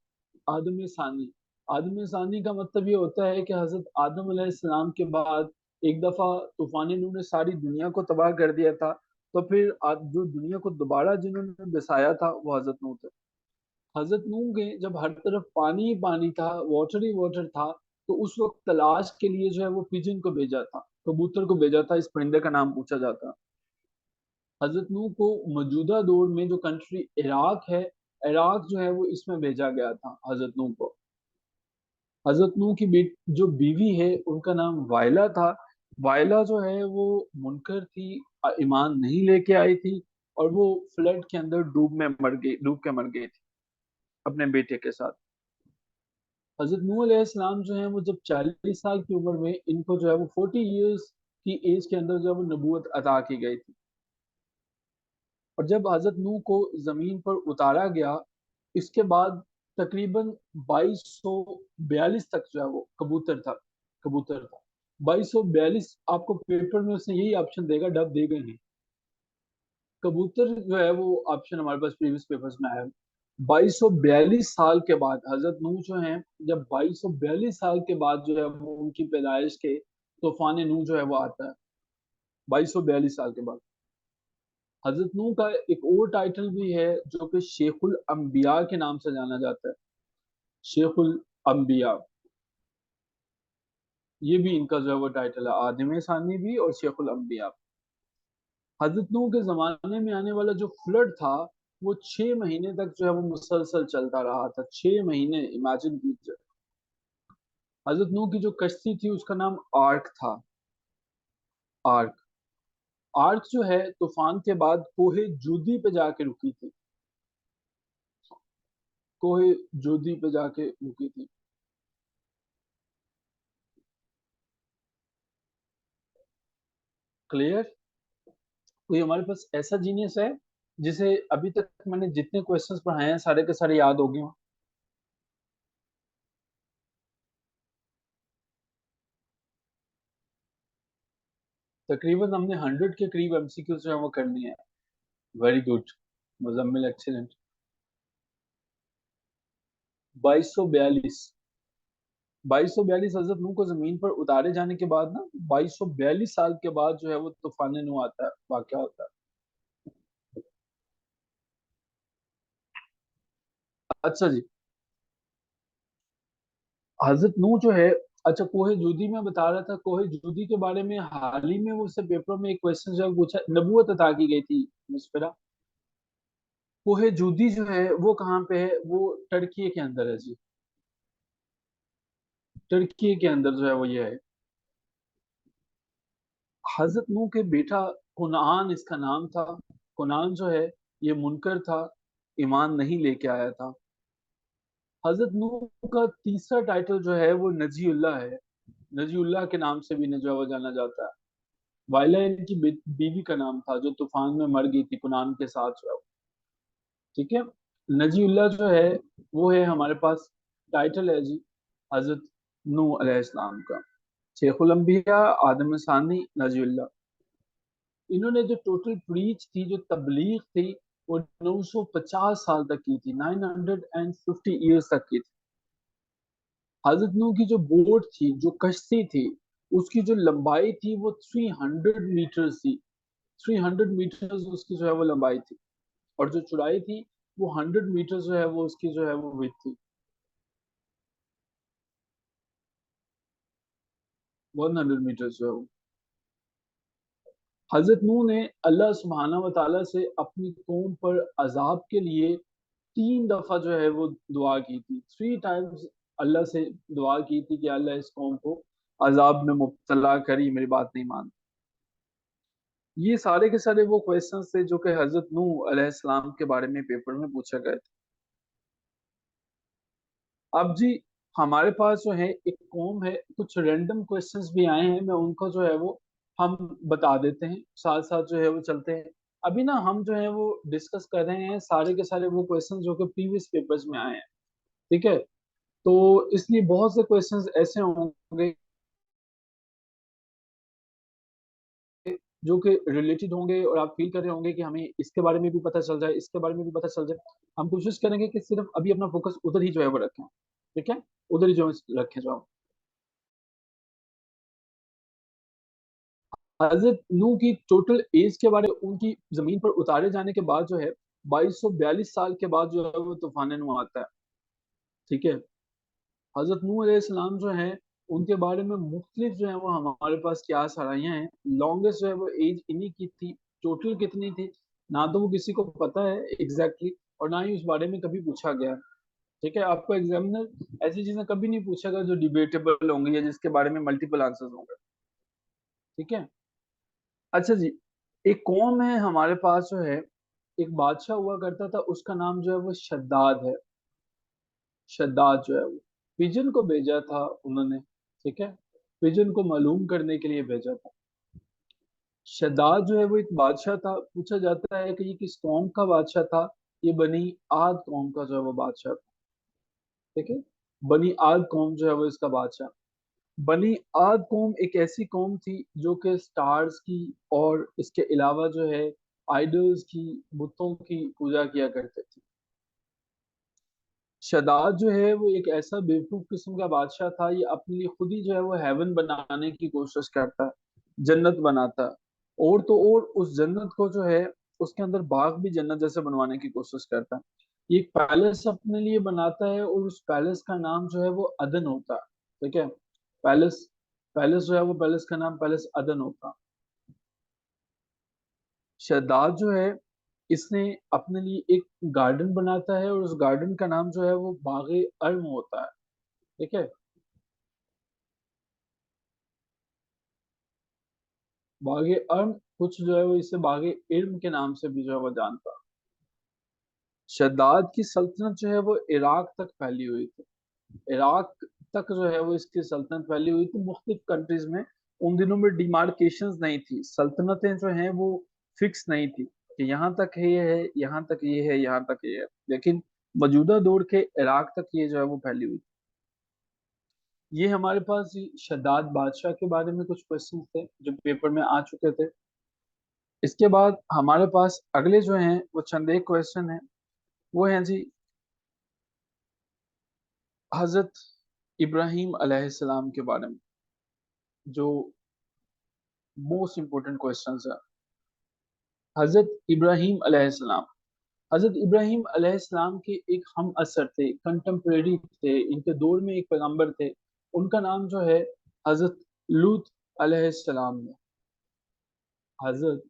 आदम सानी, आदम सानी का मतलब ये होता है कि हजरत आदम अलैहिस्सलाम के बाद एक दफा तूफान नूह ने सारी दुनिया को तबाह कर दिया था, तो फिर जो दुनिया को दोबारा जिन्होंने बसाया था वो हजरत नूह थे। हजरत नूह के जब हर तरफ पानी ही पानी था, वाटर ही वाटर था, तो उस वक्त तलाश के लिए जो है वो पिजन को भेजा था, कबूतर को भेजा था, इस परिंदे का नाम पूछा जाता। हजरत नूह को मौजूदा दौर में जो कंट्री इराक है, इराक जो है वो इसमें भेजा गया था हजरत नूह को। हजरत नूह की जो बीवी है उनका नाम वायला था। वायला जो है वो मुनकर थी, ईमान नहीं लेके आई थी, और वो फ्लड के अंदर डूब के मर गई थी अपने बेटे के साथ। हजरत नूह अलैहिस्सलाम जो है वो जब 40 साल की उम्र में इनको जो है वो 40 इयर्स की एज के अंदर जो है वो नबूवत अता की गई थी। और जब हजरत नूह को जमीन पर उतारा गया, इसके बाद तकरीबन 2242 तक जो है वो कबूतर था 2242। आपको पेपर में उसने यही ऑप्शन देगा, डब दे गए हैं कबूतर जो है वो ऑप्शन हमारे पास प्रीवियस पेपर्स में आया। 2242 साल के बाद हजरत नूह जो है, जब 2242 साल के बाद जो है वो उनकी पैदाइश के तूफान नूह जो है वो आता है। 2242 साल के बाद। हजरत नूह का एक और टाइटल भी है जो कि शेखुल अंबिया के नाम से जाना जाता है। शेखुल अंबिया, ये भी इनका जो है वो टाइटल है, आदम सानी भी और शेखुल अंबिया। हजरत नूह के जमाने में आने वाला जो फ्लड था वो 6 महीने तक जो है वो मुसलसल चलता रहा था। 6 महीने, इमेजिन कीजिए। हजरत नूह की जो कश्ती थी उसका नाम आर्क था। आर्क। आर्क जो है तूफान के बाद कोहे जूदी पे जाके रुकी थी। कोहे जूदी पे जाके रुकी थी। क्लियर? कोई हमारे पास ऐसा जीनियस है जिसे अभी तक मैंने जितने क्वेश्चंस पढ़ाए हैं सारे के सारे याद हो गए हों? तकरीबन हमने 100 के करीब एमसीक्यू जो है वो कर लिए हैं। Very good Muzammil, excellent. 2242। 2242 हजरत नूह को जमीन पर उतारे जाने के बाद ना, 2242 साल के बाद जो है वो तूफान नूह आता है, वाकया होता है। अच्छा जी। हजरत नूह जो है, अच्छा कोहे जूदी में बता रहा था, कोहे जूदी के बारे में हाल ही में वो उससे पेपरों में एक क्वेश्चन जो है पूछा, नबूवत अता की गई थी मुस्फिरा। कोहे जूदी जो है वो कहाँ पे है? वो टर्की के अंदर है जी। टर्की के अंदर जो है वो ये है। हजरत नूह के बेटा कुनान इसका नाम था। कुनान जो है ये मुनकर था, ईमान नहीं लेके आया था। हजरत नूह का तीसरा टाइटल जो है वो नजीउल्लाह है। नजीउल्लाह के नाम से भी जो है वो जाना जाता है। वाइला इनकी बीवी का नाम था जो तूफान में मर गई थी कुनान के साथ जो है। ठीक है। नजीउल्लाह जो है वो है हमारे पास टाइटल है जी हजरत नूह अलैहिस्सलाम का। शेखुल अंबिया, आदम सानी, नजीउल्लाह। इन्होंने जो टोटल प्रीच थी, जो तबलीग थी, वो 950 साल तक की थी, 950 ईयर्स तक की थी। हजरत नूह की जो बोट थी, जो कश्ती थी, उसकी जो लंबाई थी वो 300 मीटर्स थी। 300 मीटर्स उसकी जो है वो लंबाई थी। और जो चौड़ाई थी वो 100 मीटर्स जो है वो उसकी जो है वो विड्थ थी। 100 मीटर्स जो है वो। हजरत नूह ने अल्लाह सुब्हाना व तआला से अपनी कौम पर अजाब के लिए 3 दफा जो है वो दुआ की थी। 3 टाइम्स अल्लाह से दुआ की थी कि अल्लाह इस कौम को अजाब में मुब्तला करी, मेरी बात नहीं मान। ये सारे के सारे वो क्वेश्चंस थे जो कि हजरत नूह अलैहिस्सलाम के बारे में पेपर में पूछे गए थे। अब जी हमारे पास जो है एक कौम है, कुछ रैंडम क्वेश्चंस भी आए हैं, मैं उनको जो है वो हम बता देते हैं, साथ साथ जो है वो चलते हैं। अभी ना हम जो है वो डिस्कस कर रहे हैं सारे के सारे वो क्वेश्चंस जो कि प्रीवियस पेपर्स में आए हैं। ठीक है। तो इसलिए बहुत से क्वेश्चंस ऐसे होंगे जो कि रिलेटेड होंगे और आप फील कर रहे होंगे कि हमें इसके बारे में भी पता चल जाए, इसके बारे में भी पता चल जाए। हम कोशिश करेंगे कि सिर्फ अभी अपना फोकस उधर ही जो है वो रखें। ठीक है। उधर ही जो है रखें जो। हजरत नूह की टोटल एज के बारे में, उनकी जमीन पर उतारे जाने के बाद जो है 2242 साल के बाद जो है वो तूफान नूह आता है। ठीक है। हजरत नूह अलैहिस्सलाम जो है उनके बारे में मुख्तलिफ जो है वो हमारे पास क्या सराहियां हैं। लॉन्गेस्ट जो है वो एज इन्हीं की थी। टोटल कितनी थी ना तो वो किसी को पता है एग्जैक्टली और ना ही उस बारे में कभी पूछा गया है। ठीक है। आपको एग्जामिनर ऐसी चीजें कभी नहीं पूछेगा जो डिबेटेबल होंगी या जिसके बारे में मल्टीपल आंसर्स होंगे। ठीक है। अच्छा जी। एक कौम है हमारे पास जो है, एक बादशाह हुआ करता था, उसका नाम जो है वो शद्दाद है। शद्दाद जो है वो पिजन को भेजा था उन्होंने। ठीक है। पिजन को मालूम करने के लिए भेजा था। शद्दाद जो है वो एक बादशाह था। पूछा जाता है कि ये किस कौम का बादशाह था? ये बनी आद कौम का जो है वो बादशाह था। ठीक है। बनी आद कौम जो है वो इसका बादशाह। बनी आद कौम एक ऐसी कौम थी जो कि स्टार्स की और इसके अलावा जो है आइडल्स की, बुतों की पूजा किया करते थे। शदाद जो है वो एक ऐसा बेवकूफ किस्म का बादशाह था, ये अपने लिए खुद ही जो है वो हेवन बनाने की कोशिश करता है, जन्नत बनाता है। اور تو اور اس جنت کو جو ہے اس کے اندر باغ بھی جنت جیسے بنوانے کی کوشش کرتا ہے. یہ ایک پیلس اپنے لیے بناتا ہے اور اس پیلس کا نام جو ہے وہ عدن ہوتا ہے. ٹھیک ہے. پیلس پیلس جو ہے وہ پیلس کا نام پیلس عدن ہوتا. شداد جو ہے اس نے اپنے لیے ایک گارڈن بناتا ہے اور اس گارڈن کا نام جو ہے وہ باغ ارم ہوتا ہے. ٹھیک ہے. باغ ارم کچھ جو ہے وہ اسے باغ علم کے نام سے بھی جو ہے وہ جانتا. شداد کی سلطنت جو ہے وہ عراق تک پھیلی ہوئی تھی. عراق تک جو ہے وہ اس کی سلطنت پھیلی ہوئی تھی مختلف کنٹریز میں. ان دنوں میں ڈیمارکیشنز نہیں تھی. سلطنتیں جو ہیں وہ فکس نہیں تھی کہ یہاں تک یہ ہے یہاں تک یہ ہے یہاں تک یہ ہے. لیکن موجودہ دور کے عراق تک یہ جو ہے وہ پھیلی ہوئی تھی. یہ ہمارے پاس شداد بادشاہ کے بارے میں کچھ کوشچن تھے جو پیپر میں آ چکے تھے. اس کے بعد ہمارے پاس اگلے جو ہیں وہ چند ایک کوشچن ہیں. وہ ہیں جی حضرت ابراہیم علیہ السلام کے بارے میں جو موسٹ امپورٹنٹ کوشچنز ہیں. حضرت ابراہیم علیہ السلام. حضرت ابراہیم علیہ السلام کے ایک ہم عصر تھے, کنٹمپریری تھے, ان کے دور میں ایک پیغمبر تھے. ان کا نام جو ہے حضرت لوط علیہ السلام ہے. حضرت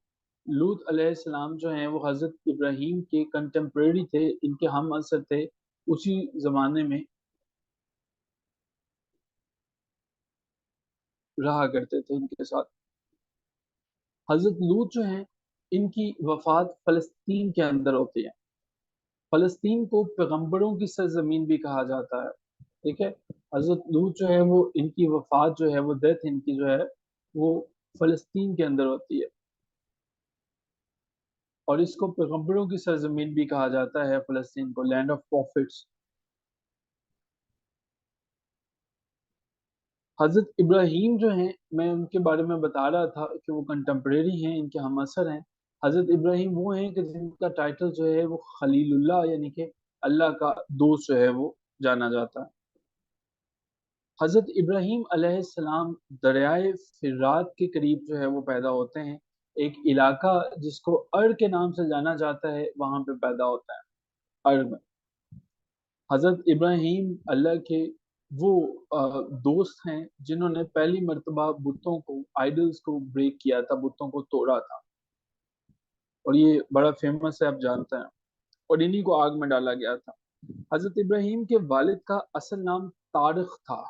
لوط علیہ السلام جو ہیں وہ حضرت ابراہیم کے کنٹمپریری تھے, ان کے ہم عصر تھے, اسی زمانے میں رہا کرتے تھے ان کے ساتھ. حضرت لوط جو ہیں ان کی وفات فلسطین کے اندر ہوتی ہے. فلسطین کو پیغمبروں کی سرزمین بھی کہا جاتا ہے. ٹھیک ہے. حضرت لوط جو ہے وہ ان کی وفات جو ہے وہ ڈیتھ ان کی جو ہے وہ فلسطین کے اندر ہوتی ہے, اور اس کو پیغمبروں کی سرزمین بھی کہا جاتا ہے, فلسطین کو لینڈ آف پروفٹس. حضرت ابراہیم جو ہیں میں ان کے بارے میں بتا رہا تھا کہ وہ کنٹمپریری ہیں, ان کے ہم عصر ہیں. حضرت ابراہیم وہ ہیں کہ جن کا ٹائٹل جو ہے وہ خلیل اللہ یعنی کہ اللہ کا دوست جو ہے وہ جانا جاتا ہے. حضرت ابراہیم علیہ السلام دریائے فرات کے قریب جو ہے وہ پیدا ہوتے ہیں. ایک علاقہ جس کو ار کے نام سے جانا جاتا ہے وہاں پہ پیدا ہوتا ہے, ار میں. حضرت ابراہیم اللہ کے وہ دوست ہیں جنہوں نے پہلی مرتبہ بتوں کو, آئیڈلز کو بریک کیا تھا, بتوں کو توڑا تھا, اور یہ بڑا فیمس ہے, آپ جانتے ہیں, اور انہی کو آگ میں ڈالا گیا تھا. حضرت ابراہیم کے والد کا اصل نام طارق تھا.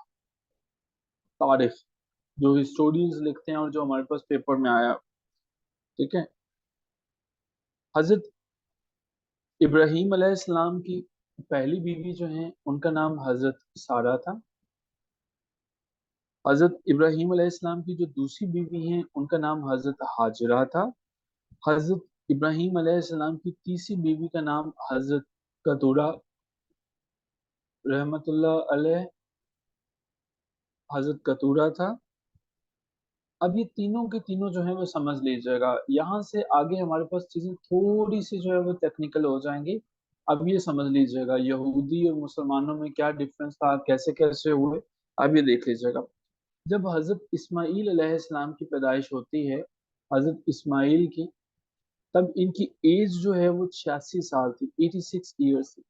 طارق جو ہسٹورینز لکھتے ہیں اور جو ہمارے پاس پیپر میں آیا. ٹھیک ہے. حضرت ابراہیم علیہ السلام کی پہلی بیوی جو ہیں ان کا نام حضرت سارہ تھا. حضرت ابراہیم علیہ السلام کی جو دوسری بیوی ہیں ان کا نام حضرت حاجرہ تھا. حضرت ابراہیم علیہ السلام کی تیسری بیوی کا نام حضرت کتورہ رحمت اللہ علیہ, حضرت کتورہ تھا. اب یہ تینوں کے تینوں جو ہیں وہ سمجھ لیجیے گا. یہاں سے آگے ہمارے پاس چیزیں تھوڑی سی جو ہے وہ ٹیکنیکل ہو جائیں گی. اب یہ سمجھ لیجیے گا یہودی اور مسلمانوں میں کیا ڈفرنس تھا, کیسے کیسے ہوئے, اب یہ دیکھ لیجیے گا. جب حضرت اسماعیل علیہ السلام کی پیدائش ہوتی ہے, حضرت اسماعیل کی, تب ان کی ایج جو ہے وہ 86 سال تھی, 86 ایئرس تھی.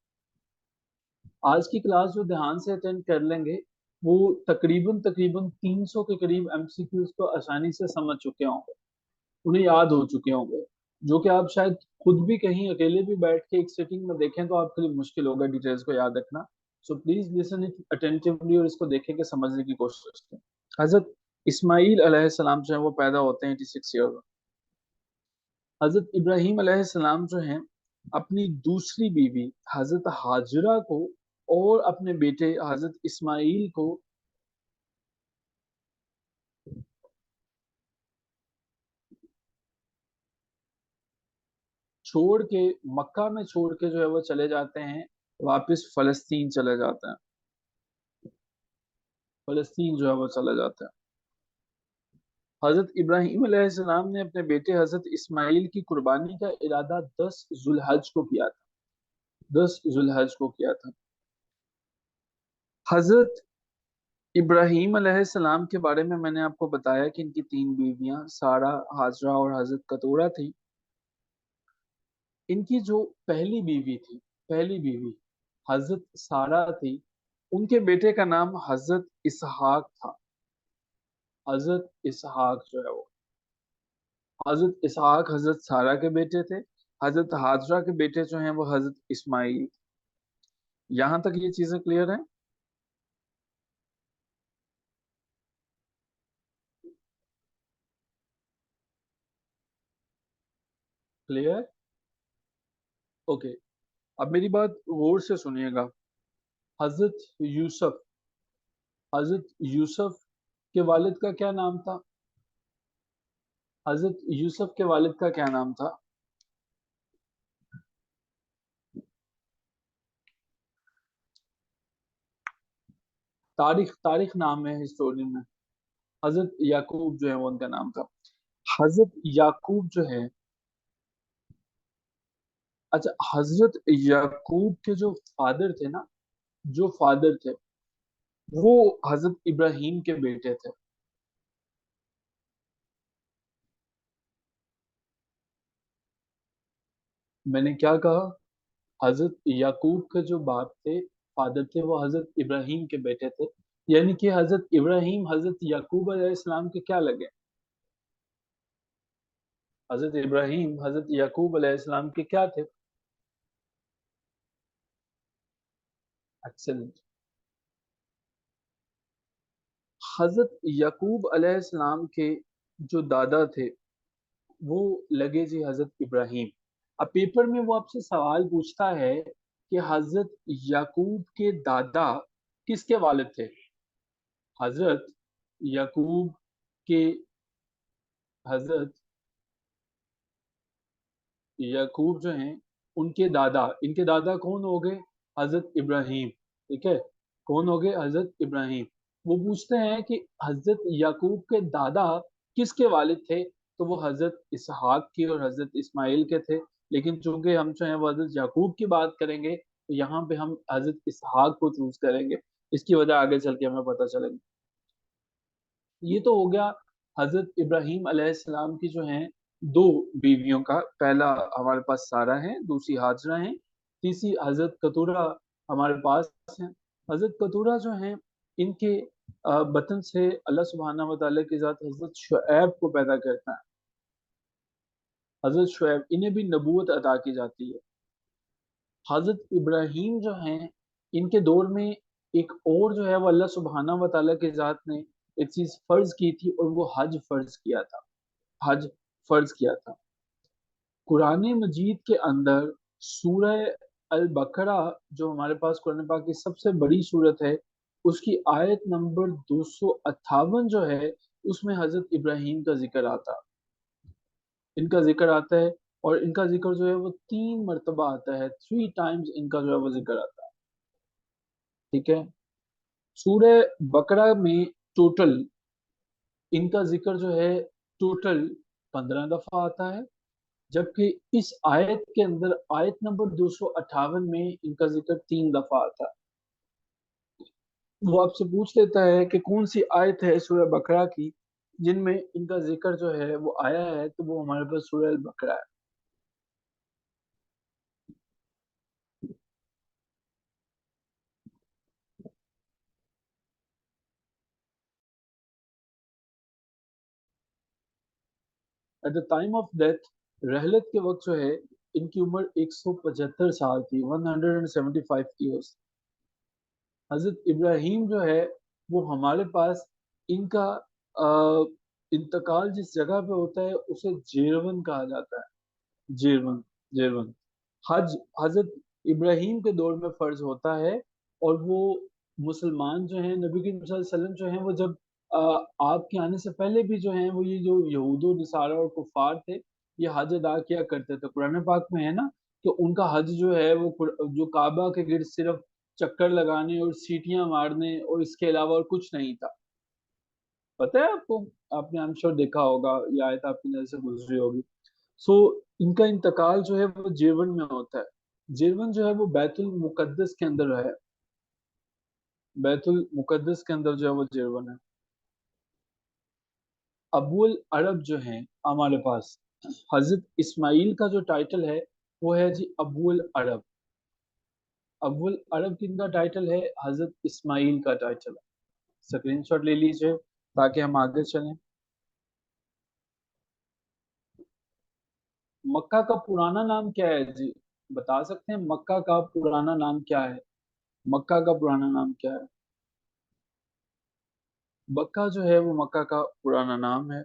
آج کی کلاس جو دھیان سے اٹینڈ کر لیں گے وہ تقریباً 300 کے قریب ایم سی کیوز کو آسانی سے سمجھ چکے ہوں گے, انہیں یاد ہو چکے ہوں گے, جو کہ آپ شاید خود بھی کہیں اکیلے بھی بیٹھ کے ایک سیٹنگ میں دیکھیں تو آپ کے لیے مشکل ہوگا ڈیٹیلز کو یاد رکھنا. So please listen it attentively اور اس کو دیکھیں کہ سمجھنے کی کوشش کریں. حضرت اسماعیل علیہ السلام جو ہے وہ پیدا ہوتے ہیں 86 ایئر میں. حضرت ابراہیم علیہ السلام جو ہیں اپنی دوسری بیوی حضرت حاجرہ کو اور اپنے بیٹے حضرت اسماعیل کو چھوڑ کے, مکہ میں چھوڑ کے جو ہے وہ چلے جاتے ہیں, واپس فلسطین چلے جاتے ہیں. فلسطین جو ہے وہ چلے جاتے ہیں. حضرت ابراہیم علیہ السلام نے اپنے بیٹے حضرت اسماعیل کی قربانی کا ارادہ 10 ذوالحج کو کیا تھا. 10 ذوالحج کو کیا تھا. حضرت इब्राहीम अलैहिस्सलाम के बारे में मैंने आपको बताया कि इनकी तीन बीवियां सारा, हाजरा और हजरत कतूरा थी। इनकी जो पहली बीवी हजरत सारा थी, उनके बेटे का नाम हजरत इसहाक था। हजरत इसहाक जो है वो, हजरत इसहाक हजरत सारा के बेटे थे। हजरत हाजरा के बेटे जो हैं वो हजरत इस्माइल। यहां तक ये चीजें क्लियर हैं? क्लियर? ओके। अब मेरी बात गौर से सुनिएगा। हजरत यूसुफ हजरत यूसुफ के वालिद का क्या नाम था? हजरत यूसुफ के वालिद का क्या नाम था? तारिक तारिक नाम है हिस्टोरियन में। हजरत याकूब जो है वो उनका नाम था। हजरत याकूब जो है, अच्छा, हजरत याकूब के जो फादर थे ना, जो फादर थे वो हजरत इब्राहिम के बेटे थे। मैंने क्या कहा? हजरत याकूब के जो बाप थे, फादर थे, वो हजरत इब्राहिम के बेटे थे। यानी कि हजरत इब्राहिम हजरत याकूब अलैहिस्सलाम के क्या लगे? हजरत इब्राहिम हजरत याकूब अलैहिस्सलाम के क्या थे? एक्सेलेंट। हजरत याकूब अलैहिस्सलाम के जो दादा थे वो लगे जी हजरत इब्राहिम। अब पेपर में वो आपसे सवाल पूछता है कि हजरत याकूब के दादा किसके वालिद थे? हजरत याकूब के हजरत याकूब जो हैं उनके दादा, इनके दादा कौन हो गए? हजरत इब्राहिम। ठीक है, कौन हो गए? हजरत इब्राहिम। वो पूछते हैं कि हजरत याकूब के दादा किसके वालिद थे? तो वो हजरत इसहाक के और हजरत इस्माइल के थे। लेकिन चूंकि हम जो है वो हजरत याकूब की बात करेंगे तो यहाँ पे हम हजरत इसहाक को चूज करेंगे। इसकी वजह आगे चल के हमें पता चलेगी। ये तो हो गया हजरत इब्राहिम अलैहिस्सलाम की जो हैं दो बीवियों का। पहला हमारे पास सारा है, दूसरी हाजरा है, तीसरी हजरत कतूरा हमारे पास है। हजरत कतूरा जो हैं इनके बतन से अल्लाह सुब्हाना व तआला की जात हजरत शुएब को पैदा करता है। हजरत शुएब, इन्हें भी नबूवत अता की जाती है। हजरत इब्राहिम जो हैं इनके दौर में एक और जो है वो अल्लाह सुब्हाना व तआला की जात ने एक चीज फर्ज की थी और वो हज फर्ज किया था। हज फर्ज किया था। कुरान मजीद के अंदर सूरह अल बकरा, जो हमारे पास कुरान पाक की सबसे बड़ी सूरत है, उसकी आयत नंबर 258 जो है उसमें हजरत इब्राहिम का जिक्र आता है। इनका जिक्र आता है और इनका जिक्र जो है वो 3 मरतबा आता है, 3 टाइम्स इनका जो है वो जिक्र आता है। ठीक है। सूरह बकरा में टोटल इनका जिक्र जो है टोटल 15 दफा आता है। जबकि इस आयत के अंदर आयत नंबर 258 में इनका जिक्र 3 दफा आता है। वो आपसे पूछ लेता है कि कौन सी आयत है सूरह बकरा की जिनमें इनका जिक्र जो है वो आया है, तो वो हमारे पास सूरह अल बकरा है। At the time of death, रहलत के वक्त जो है इनकी उम्र 175 साल थी, 175 ईयर्स। हजरत इब्राहिम जो है वो हमारे पास इनका अ, इंतकाल जिस जगह पे होता है उसे जेरवन कहा जाता है। जेरवन, जेरवन। हज हजरत इब्राहिम के दौर में फर्ज होता है। और वो मुसलमान जो हैं, नबी करीम सल्लल्लाहु अलैहि वसल्लम जो हैं वो जब अ, आपके आने से पहले भी जो हैं वो ये जो यहूदो नसारा और कुफार थे, ये हज अदा किया करते थे। कुरान पाक में है ना कि उनका हज जो है वो जो काबा के गिर्द सिर्फ चक्कर लगाने और सीटियां मारने और इसके अलावा और कुछ नहीं था। पता है आपको? आपने आई एम श्योर देखा होगा, या आयत आपकी नजर से गुजरी होगी। सो इनका इंतकाल जो है वो जेवन में होता है। जेवन जो है वो बैतुल मुकद्दस के अंदर है। बैतुल मुकद्दस के अंदर जो है वो जेरवन है। अबुल अरब जो हैं हमारे पास, हजरत इस्माइल का जो टाइटल है वो है जी अबुल अरब। अबुल अरब किनका टाइटल है? हजरत इस्माइल का टाइटल है। स्क्रीनशॉट ले लीजिए ताकि हम आगे चलें। मक्का का पुराना नाम क्या है जी? बता सकते हैं मक्का का पुराना नाम क्या है? मक्का का पुराना नाम क्या है? मक्का जो है वो मक्का का पुराना नाम है।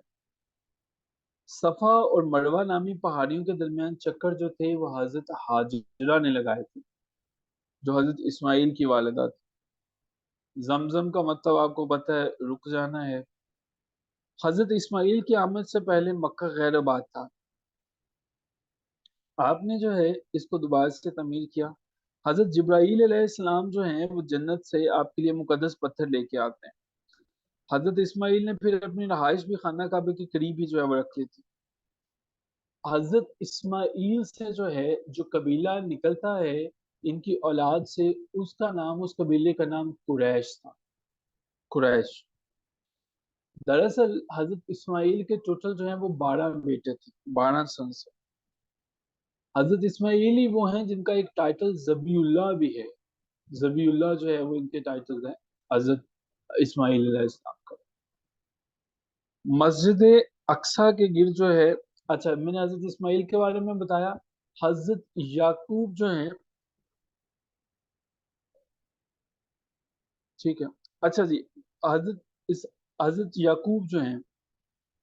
सफा और मरवा नामी पहाड़ियों के दरमियान चक्कर जो थे वो हजरत हाजिरा ने लगाए थे, जो हजरत इस्माइल की वालिदा थी। जमजम का मतलब आपको पता है, रुक जाना है। हजरत इस्माइल की आमद से पहले मक्का गैर आबाद था। आपने जो है इसको दोबारा से तमीर किया। हजरत जिब्राईल अलैहिस्सलाम जो हैं वो जन्नत से आपके लिए मुकद्दस पत्थर लेके आते हैं। हजरत इस्माइल ने फिर अपनी रहाइश भी खाना काबे के करीब ही जो है वो रख ली थी। हजरत इस्माइल से जो है जो कबीला निकलता है इनकी औलाद से, उसका नाम, उस कबीले का नाम कुरैश था। कुरैश। दरअसल हजरत इस्माइल के टोटल जो है वो 12 बेटे थे, 12 सन्स। हजरत इस्माइल ही वो हैं जिनका एक टाइटल जबीउल्लाह भी है। जबीउल्लाह जो है वो इनके टाइटल्स हैं, हजरत इस्माइल अलैहिस्सलाम का। मस्जिद अक्सा के गिर्द जो है, अच्छा मैंने हजरत इस्माइल के बारे में बताया। हजरत याकूब जो है, ठीक है, अच्छा जी, हजरत इस हजरत याकूब जो हैं,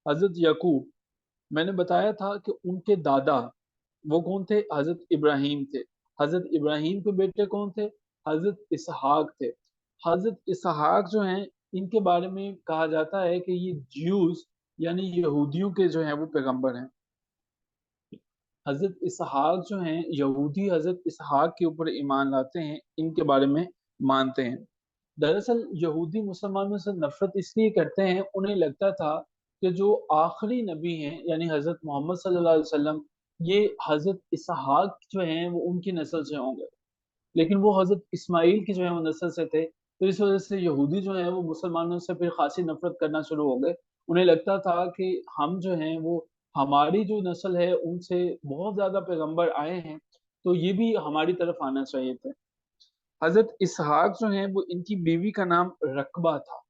हजरत याकूब, मैंने बताया था कि उनके दादा वो कौन थे? हजरत इब्राहिम थे। हजरत इब्राहिम के बेटे कौन थे? हजरत इसहाक थे। हजरत इसहाक जो हैं इनके बारे में कहा जाता है कि ये ज्यूस यानी यहूदियों के जो हैं वो पैगंबर हैं। हजरत इसहाक जो हैं यहूदी हजरत इसहाक के ऊपर ईमान लाते हैं, इनके बारे में मानते हैं। दरअसल यहूदी मुसलमानों से नफरत इसलिए करते हैं, उन्हें लगता था कि जो आखिरी नबी हैं यानी हजरत मोहम्मद सल्लल्लाहु अलैहि वसल्लम, ये हजरत इसहाक जो हैं वो उनकी नस्ल से होंगे, लेकिन वो हजरत इस्माइल की जो है वो नस्ल से थे। तो इस वजह से यहूदी जो है वो मुसलमानों से फिर खासी नफरत करना शुरू हो गए। उन्हें लगता था कि हम जो हैं वो, हमारी जो नस्ल है उनसे बहुत ज्यादा पैगंबर आए हैं, तो ये भी हमारी तरफ आना चाहिए थे। हजरत इसहाक जो हैं वो, इनकी बीवी का नाम रकबा था।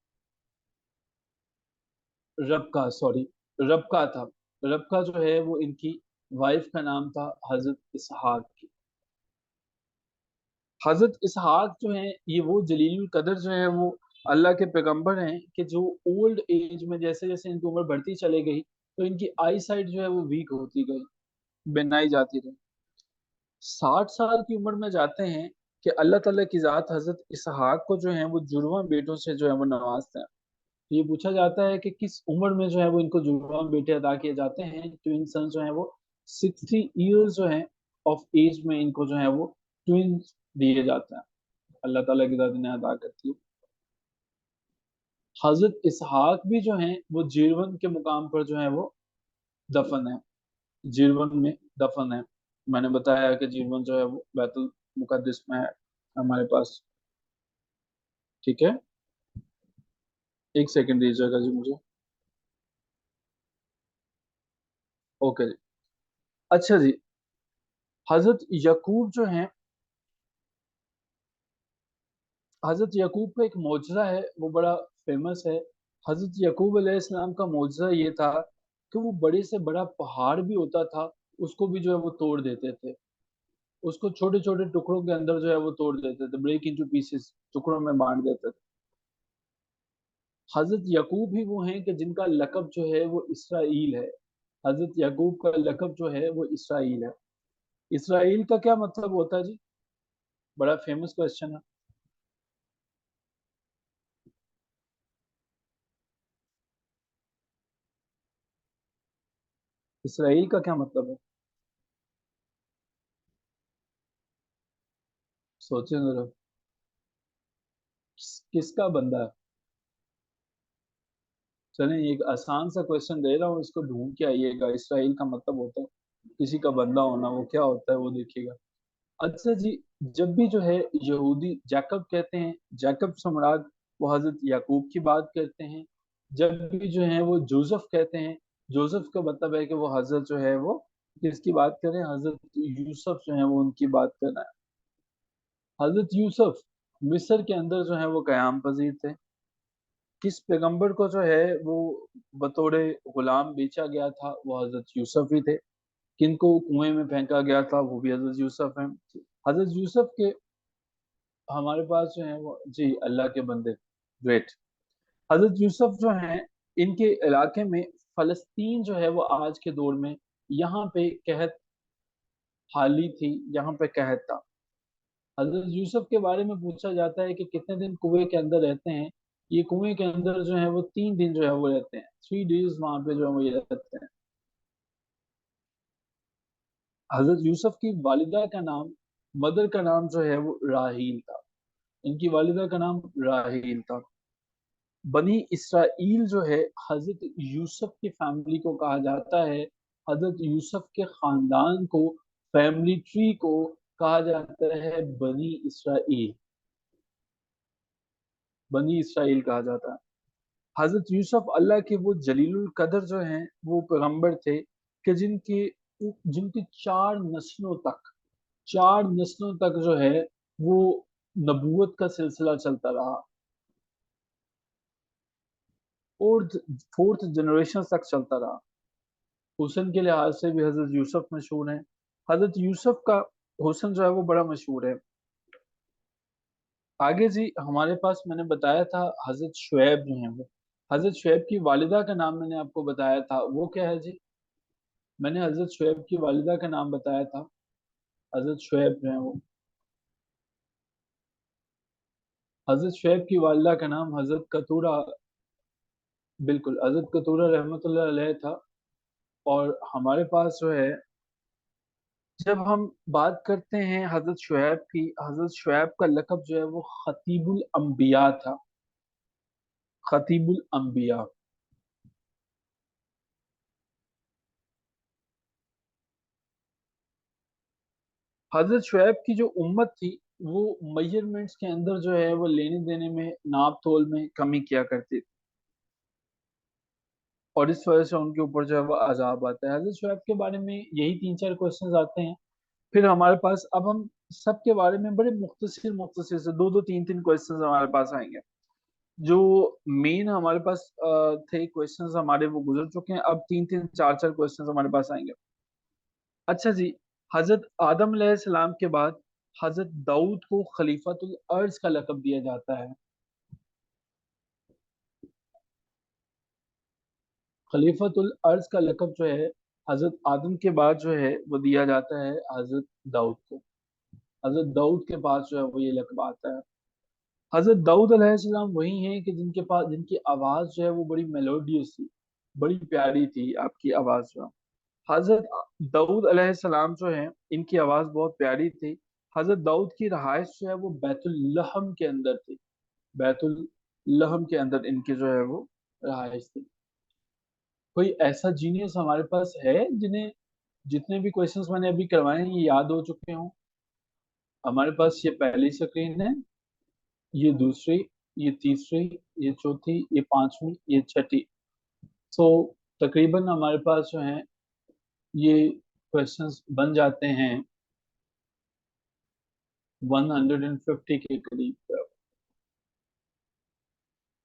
रबका, सॉरी, रबका था। रबका जो है वो इनकी वाइफ का नाम था हजरत इसहाक की। हजरत इसहाक जो है ये वो जलील कदर जो है वो अल्लाह के पैगंबर हैं कि जो ओल्ड एज में जैसे जैसे इनकी उम्र बढ़ती चली गई तो इनकी आई साइट जो है वो वीक होती गई, बिनाई जाती रही। 60 साल की उम्र में जाते हैं कि अल्लाह ताला की जात हजरत इसहाक को जो है वो जुड़वा बेटों से जो है वो नवाजते हैं। ये पूछा जाता है कि किस उम्र में जो है वो इनको जुड़वा बेटे अदा किए जाते हैं। ट्विन सन जो है वो 60 ईयर्स जो है ऑफ एज में इनको जो है वो ट्विन दिए जाते हैं। अल्लाह ताला की जात इन्हें अदा करती है। हजरत इसहाक भी जो हैं वो जीरवन के मुकाम पर जो है वो दफन है। जीरवन में दफन है। मैंने बताया कि जीरवन जो है वो बैतुल मुकद्दस में है हमारे पास। ठीक है, एक सेकंड दीजिएगा जी मुझे। ओके जी। अच्छा जी, हजरत यकूब जो हैं, हजरत यकूब का एक मौजज़ा है वो बड़ा फेमस है। हजरत यकूब अलैहिस्सलाम का मौजज़ा ये था कि वो बड़े से बड़ा पहाड़ भी होता था, उसको भी जो है वो तोड़ देते थे। उसको छोटे छोटे टुकड़ों के अंदर जो है वो तोड़ देते थे, ब्रेक इनटू पीसेस, टुकड़ों में बांट देते थे। हजरत यकूब ही वो हैं कि जिनका लकब जो है वो इसराइल है। हजरत यकूब का लकब जो है वो इसराइल है। इसराइल का क्या मतलब होता है जी? बड़ा फेमस क्वेश्चन है। इसराइल का क्या मतलब है? सोचें जरा। किसका बंदा है? चलें एक आसान सा क्वेश्चन दे रहा हूँ, इसको ढूंढ के आइएगा। इसराइल का मतलब होता है किसी का बंदा होना, वो क्या होता है वो देखिएगा। अच्छा जी, जब भी जो है यहूदी जैकब कहते हैं, जैकब से मुराद वो हजरत याकूब की बात करते हैं। जब भी जो है वो जोसेफ कहते हैं, जोसेफ का मतलब है कि वो हजरत जो है वो किसकी बात कर रहे हैं, हजरत यूसुफ जो है वो उनकी बात कर रहे हैं। हजरत यूसुफ मिस्र के अंदर जो है वो कयाम पजीर थे। किस पैगंबर को जो है वो बतौर गुलाम बेचा गया था, वो हजरत यूसुफ ही थे। किनको कुएं में फेंका गया था, वो भी हजरत यूसुफ हैं। हजरत यूसुफ के हमारे पास जो है वो जी अल्लाह के बंदे, ग्रेट। हजरत यूसुफ जो हैं, इनके इलाके में फलस्तीन जो है वो आज के दौर में यहाँ पे कहत हाली थी, यहाँ पे कहत था। हजरत यूसुफ के बारे में पूछा जाता है कि कितने दिन कुएं के अंदर रहते हैं। ये कुएं के अंदर जो है वो 3 दिन जो है वो रहते हैं, 3 डेज वहां पे जो है वो ये रहते हैं। हजरत यूसुफ की वालिदा का नाम, मदर का नाम जो है वो राहील था। इनकी वालिदा का नाम राहील था। बनी इसराइल जो है हजरत यूसुफ की फैमिली को कहा जाता है, हजरत यूसुफ के खानदान को, फैमिली ट्री को कहा जाता है बनी इसराइल। बनी इसराइल कहा जाता है। हजरत यूसुफ अल्लाह के वो जलीलुल कदर जो हैं, वो पैगंबर थे कि जिनके जिनकी 4 नस्लों तक, 4 नस्लों तक जो है वो नबूवत का सिलसिला चलता रहा। फोर्थ फोर्थ जनरेशन तक चलता रहा। हुस्न के लिहाज से भी हजरत यूसुफ मशहूर हैं। हजरत यूसुफ का हुस्न जो है वो बड़ा मशहूर है। आगे जी हमारे पास मैंने बताया था हजरत शुएब जो है वो, हजरत शुएब की वालिदा का नाम मैंने आपको बताया था, वो क्या है जी? मैंने हजरत शुएब की वालिदा का नाम बताया था। हजरत शुएब जो है वो, हजरत शुएब की वालिदा का नाम हजरत कतूरा, बिल्कुल हजरत कतूरा रहमतुल्लाह अलैह था। और हमारे पास जो है, जब हम बात करते हैं हजरत शुएब की, हजरत शुएब का लक़ब जो है वो खतीबुल अंबिया था। खतीबुल अंबिया। हजरत शुएब की जो उम्मत थी, वो मेजरमेंट्स के अंदर जो है वो लेने देने में, नाप तोल में कमी किया करती थी। और इस वजह से उनके ऊपर जो है वो अजाब आता है। हजरत शुएब के बारे में यही 3 4 क्वेश्चंस आते हैं। फिर हमारे पास अब हम सबके बारे में बड़े मुख्तसर मुख्तसर से 2 2 3 3 क्वेश्चंस हमारे पास आएंगे। जो मेन हमारे पास थे क्वेश्चंस हमारे, वो गुजर चुके हैं। अब 3 3 4 4 क्वेश्चंस हमारे पास आएंगे। अच्छा जी, हजरत आदम सलाम के बाद हजरत दाऊद को खलीफतुल अर्ज का लक़ब दिया जाता है। खलीफतुल अर्ज का लक़ब जो है हजरत आदम के बाद जो है वो दिया जाता है हजरत दाऊद को। हजरत दाऊद के पास जो है वो ये लक़ब आता है। हजरत दाऊद अलैहिस्सलाम वही हैं कि जिनके पास, जिनकी आवाज़ जो है वो बड़ी मेलोडियस थी, बड़ी प्यारी थी आपकी आवाज़ जो है। हजरत दाऊद अलैहिस्सलाम जो है, इनकी आवाज़ बहुत प्यारी थी। हजरत दाऊद की रहायश जो है वो बैतुल लहम के अंदर थी। बैतुल लहम के अंदर इनकी जो है वो रहायश थी। कोई ऐसा जीनियस हमारे पास है जिन्हें, जितने भी क्वेश्चंस मैंने अभी करवाए हैं ये याद हो चुके हों? हमारे पास ये पहली स्क्रीन है, ये दूसरी, ये तीसरी, ये चौथी, ये पांचवी, ये छठी। सो तकरीबन हमारे पास जो है ये क्वेश्चंस बन जाते हैं 150 के करीब।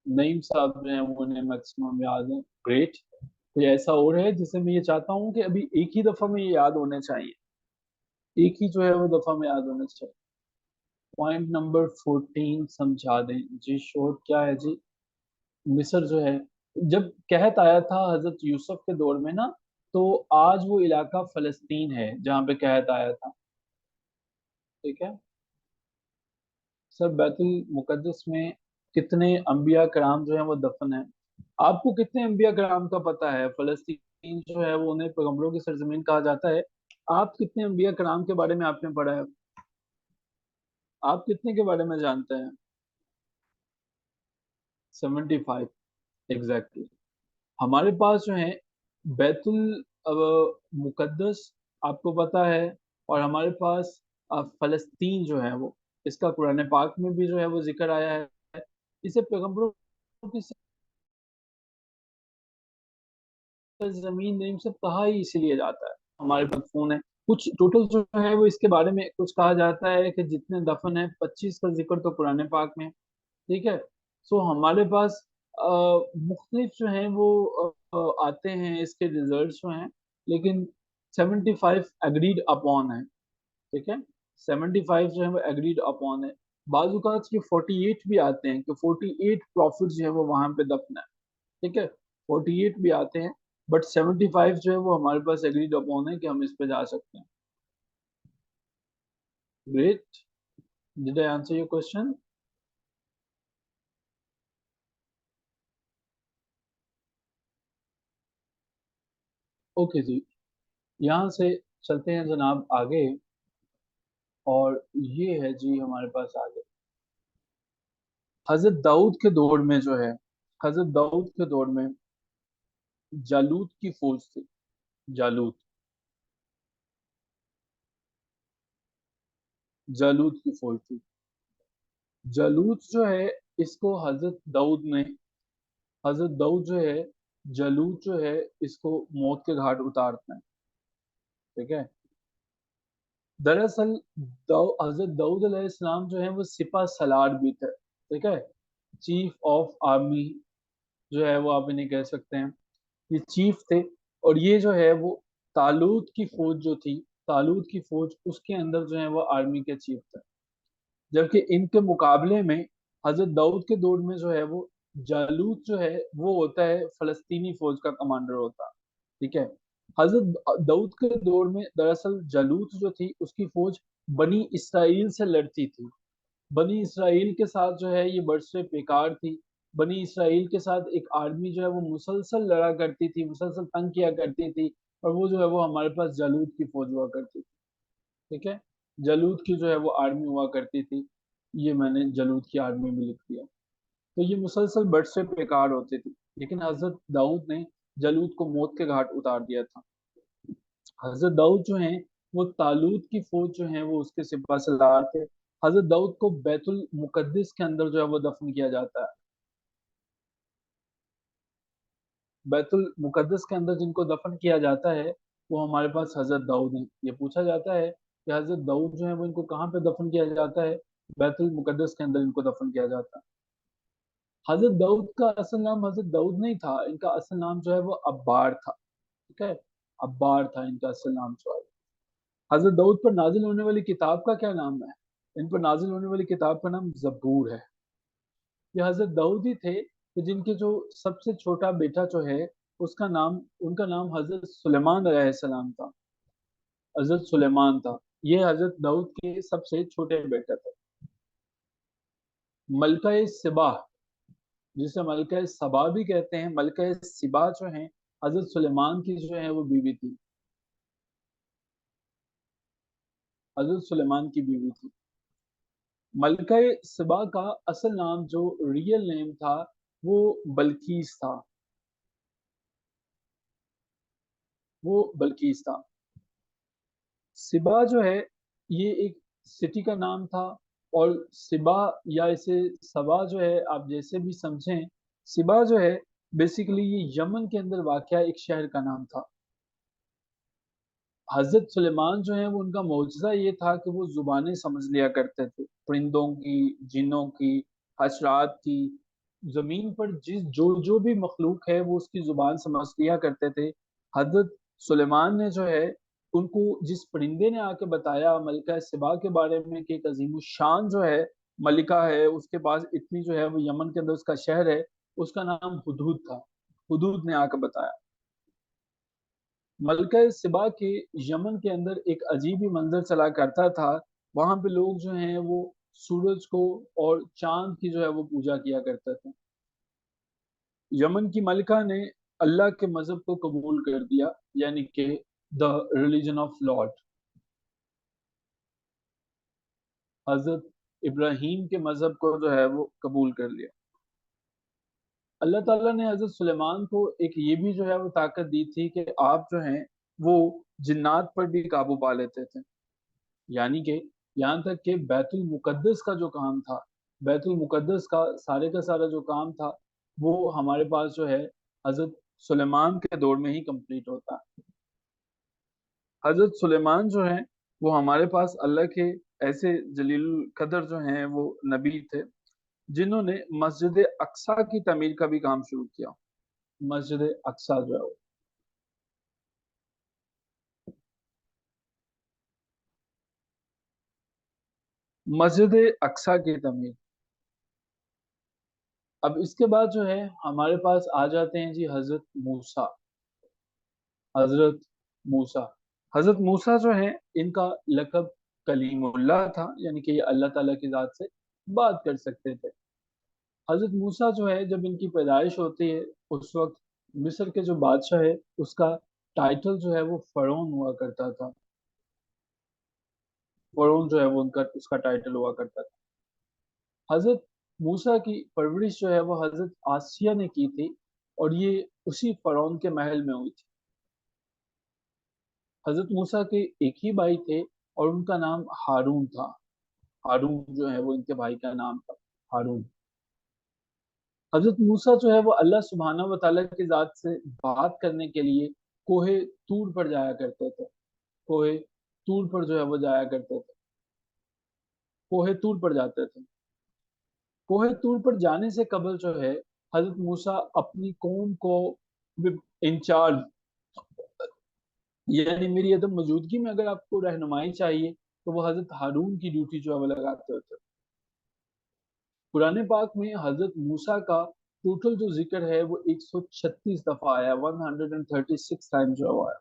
नईम साहब जो है वो उन्हें मैक्सिमम याद है, ग्रेट। कोई ऐसा और है जिसे मैं ये चाहता हूँ कि अभी एक ही दफा में ये याद होने चाहिए, एक ही जो है वो दफा में याद होने चाहिए। पॉइंट नंबर 14 समझा दें जी, शॉर्ट क्या है जी? मिस्र जो है, जब कहत आया था हजरत यूसुफ के दौर में ना, तो आज वो इलाका फलस्तीन है जहाँ पे कहत आया था। ठीक है सर, बैतुल मुकद्दस में कितने अंबिया कराम जो है वो दफन है? आपको कितने अंबिया कराम का पता है? फलस्तीन जो है वो उन्हें पैगंबरों की सरजमीन कहा जाता है। आप कितने अंबिया कराम के बारे में आपने पढ़ा है? आप कितने के बारे में जानते हैं? 75, एग्जैक्टली। हमारे पास जो है बैतुल मुकद्दस, आपको पता है। और हमारे पास फलस्तीन जो है वो, इसका कुरान पाक में भी जो है वो जिक्र आया है। इसे पैगंबरों की जमीन नेम से कहा ही इसीलिए जाता है। हमारे पास फोन है, कुछ टोटल जो है वो इसके बारे में कुछ कहा जाता है कि जितने दफन है 25 का जिक्र तो कुरान पाक में है। ठीक है। सो हमारे पास मुख्तलिफ जो हैं वो आते हैं इसके रिजल्ट जो हैं, लेकिन 75 एग्रीड अपॉन है। ठीक है। 75 जो है वो एग्रीड अपॉन है। बाजुकात के 48 भी आते हैं कि 48 प्रॉफिट जो है वो वहां पे दफन है। ठीक है। 48 भी आते हैं, बट 75 जो है वो हमारे पास एग्रीड अपॉन है कि हम इस पे जा सकते हैं। Great. Did I answer your question? Okay जी। यहाँ से चलते हैं जनाब आगे, और ये है जी हमारे पास आगे हजरत दाऊद के दौर में जो है, हजरत दाऊद के दौर में जालूत की फौज थी। जालूत, जालूत की फौज थी। जालूत जो है, इसको हजरत दाऊद जो है, जालूत जो है इसको मौत के घाट उतारते हैं। ठीक है। दरअसल हजरत दाऊद अलैहिस्सलाम जो है वो सिपा सलार भी थे। ठीक है। चीफ ऑफ आर्मी जो है वो आप इन्हें कह सकते हैं, ये चीफ थे। और ये जो है वो तालूत की फौज जो थी, तालूत की फौज उसके अंदर जो है वो आर्मी के चीफ थे। जबकि इनके मुकाबले में हजरत दाऊद के दौर में जो है वो जालूत जो है वो होता है फलस्तीनी फौज का कमांडर होता है। ठीक है। हजरत दाऊद के दौर में दरअसल जालूत जो थी उसकी फौज बनी इसराइल से लड़ती थी। बनी इसराइल के साथ जो है ये बरसरे बेकार थी। बनी इसराइल के साथ एक आर्मी जो है वो मुसलसल लड़ा करती थी, मुसलसल तंग किया करती थी। और वो जो है वो हमारे पास जालूत की फौज हुआ करती थी। ठीक है। जालूत की जो है वो आर्मी हुआ करती थी। ये मैंने जालूत की आर्मी में लिख दिया। तो ये मुसलसल बरसरे बेकार होती थी, लेकिन हजरत दाऊद ने जालूत को मौत के घाट उतार दिया था। हजरत दाऊद जो हैं वो तालूत की फौज जो है वो उसके सिपह सलार थे। हजरत दाऊद को बैतुल मुकद्दिस के अंदर जो है वो दफन किया जाता है। बैतुल मुकद्दस के अंदर जिनको दफन किया जाता है वो हमारे पास हजरत दाऊद हैं। ये पूछा जाता है कि हजरत दाऊद जो है वो इनको कहाँ पे दफन किया जाता है? बैतुल मुकद्दस के अंदर इनको दफन किया जाता है। हजरत दाऊद का असल नाम हजरत दाऊद नहीं था, इनका असल नाम जो है वो अब्बार था। ठीक है। अब्बार था इनका असल नाम जो है। हजरत दाऊद पर नाजिल होने वाली किताब का क्या नाम है? इन पर नाजिल होने वाली किताब का नाम जबूर है। ये हजरत दाऊद ही थे कि जिनके जो सबसे छोटा बेटा जो है उसका नाम, उनका नाम हजरत सुलेमान अलैहिस्सलाम था। हजरत सुलेमान था। ये हजरत दाऊद के सबसे छोटे बेटे थे। मलका सिबा, जिसे मलका सबा भी कहते हैं, मलका सिबा जो है हजरत सुलेमान की जो है वो बीवी थी। हजरत सुलेमान की बीवी थी। मलका सिबा का असल नाम जो रियल नेम था वो बल्कीस था। वो बल्कीस था। सिबा जो है ये एक सिटी का नाम था। और सिबा या इसे सबा जो है आप जैसे भी समझें, सिबा जो है बेसिकली ये यमन के अंदर वाक़या एक शहर का नाम था। हजरत सुलेमान जो है वो उनका मौजज़ा ये था कि वो जुबानें समझ लिया करते थे, परिंदों की, जिन्नों की, हशरात की। जमीन पर जिस जो जो भी मखलूक है वो उसकी जुबान समझ लिया करते थे। हजरत सुलेमान ने जो है उनको जिस परिंदे ने आके बताया मलिका सिबा के बारे में कि एक अजीम शान जो है मलिका है उसके पास, इतनी जो है वो यमन के अंदर उसका शहर है, उसका नाम हुदूद था। हुदूद ने आके बताया। मलका सिबा के यमन के अंदर एक अजीब ही मंजर चला करता था। वहां पे लोग जो हैं वो सूरज को और चांद की जो है वो पूजा किया करते थे। यमन की मलिका ने अल्लाह के मजहब को कबूल कर दिया, यानी कि द रिलीजन ऑफ लॉर्ड, हजरत इब्राहिम के मजहब को जो है वो कबूल कर लिया। अल्लाह ताला ने हजरत सुलेमान को एक ये भी जो है वो ताकत दी थी कि आप जो हैं वो जिन्नात पर भी काबू पा लेते थे। यानी कि यहाँ तक कि बैतुल मुकद्दस का जो काम था, बैतुल मुकद्दस का सारा जो काम था, वो हमारे पास जो है हजरत सुलेमान के दौर में ही कंप्लीट होता है। हजरत सुलेमान जो है वो हमारे पास अल्लाह के ऐसे जलील कदर जो हैं वो नबी थे, जिन्होंने मस्जिद अक्सा की तमीर का भी काम शुरू किया। मस्जिद अक्सा जो है वो, मस्जिद अक्सा की तमीर। अब इसके बाद जो है हमारे पास आ जाते हैं जी हजरत मूसा। हजरत मूसा, हजरत मूसा जो है इनका लकब कलीमुल्लाह था, यानी कि ये अल्लाह ताला की जात से बात कर सकते थे। हजरत मूसा जो है जब इनकी पैदाइश होती है, उस वक्त मिस्र के जो बादशाह है उसका टाइटल जो है वो फरौन हुआ करता था। फरौन जो है वो उनका उसका टाइटल हुआ करता था। हजरत मूसा की परवरिश जो है वो हजरत आसिया ने की थी, और ये उसी फरौन के महल में हुई थी। हजरत मूसा के एक ही भाई थे और उनका नाम हारून था। हारून जो है वो इनके भाई का नाम था, हारून। हजरत मूसा जो है वो अल्लाह सुब्हाना व तआला की जात से बात करने के लिए कोहे तूर पर जाया करते थे। कोहे तूर पर जो है वो जाया करते थे, कोहे तूर पर जाते थे। कोहे तूर पर जाने से कबल जो है हजरत मूसा अपनी कौम को इंचार्ज, यानी मेरी एकदम मौजूदगी में अगर आपको रहनुमाई चाहिए तो वो हजरत हारून की ड्यूटी जो है वो लगाते होते। कुरान पाक में हजरत मूसा का टोटल जो जिक्र है वो 136 दफा आया, 136 टाइम जो है वो आया।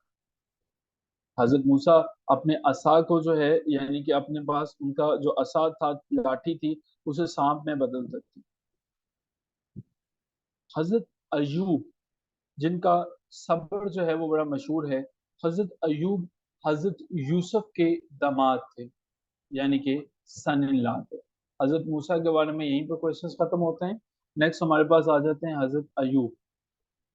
हजरत मूसा अपने असा को जो है, यानी कि अपने पास उनका जो असा था, लाठी थी, उसे सांप में बदल सकती। हजरत अयूब, जिनका सब्र जो है वो बड़ा मशहूर है, हजरत अयूब हजरत यूसुफ के दामाद थे, यानी कि सन इन लॉ थे। हजरत मूसा के बारे में यहीं पर क्वेश्चंस खत्म होते हैं। नेक्स्ट हमारे पास आ जाते हैं हजरत अयूब।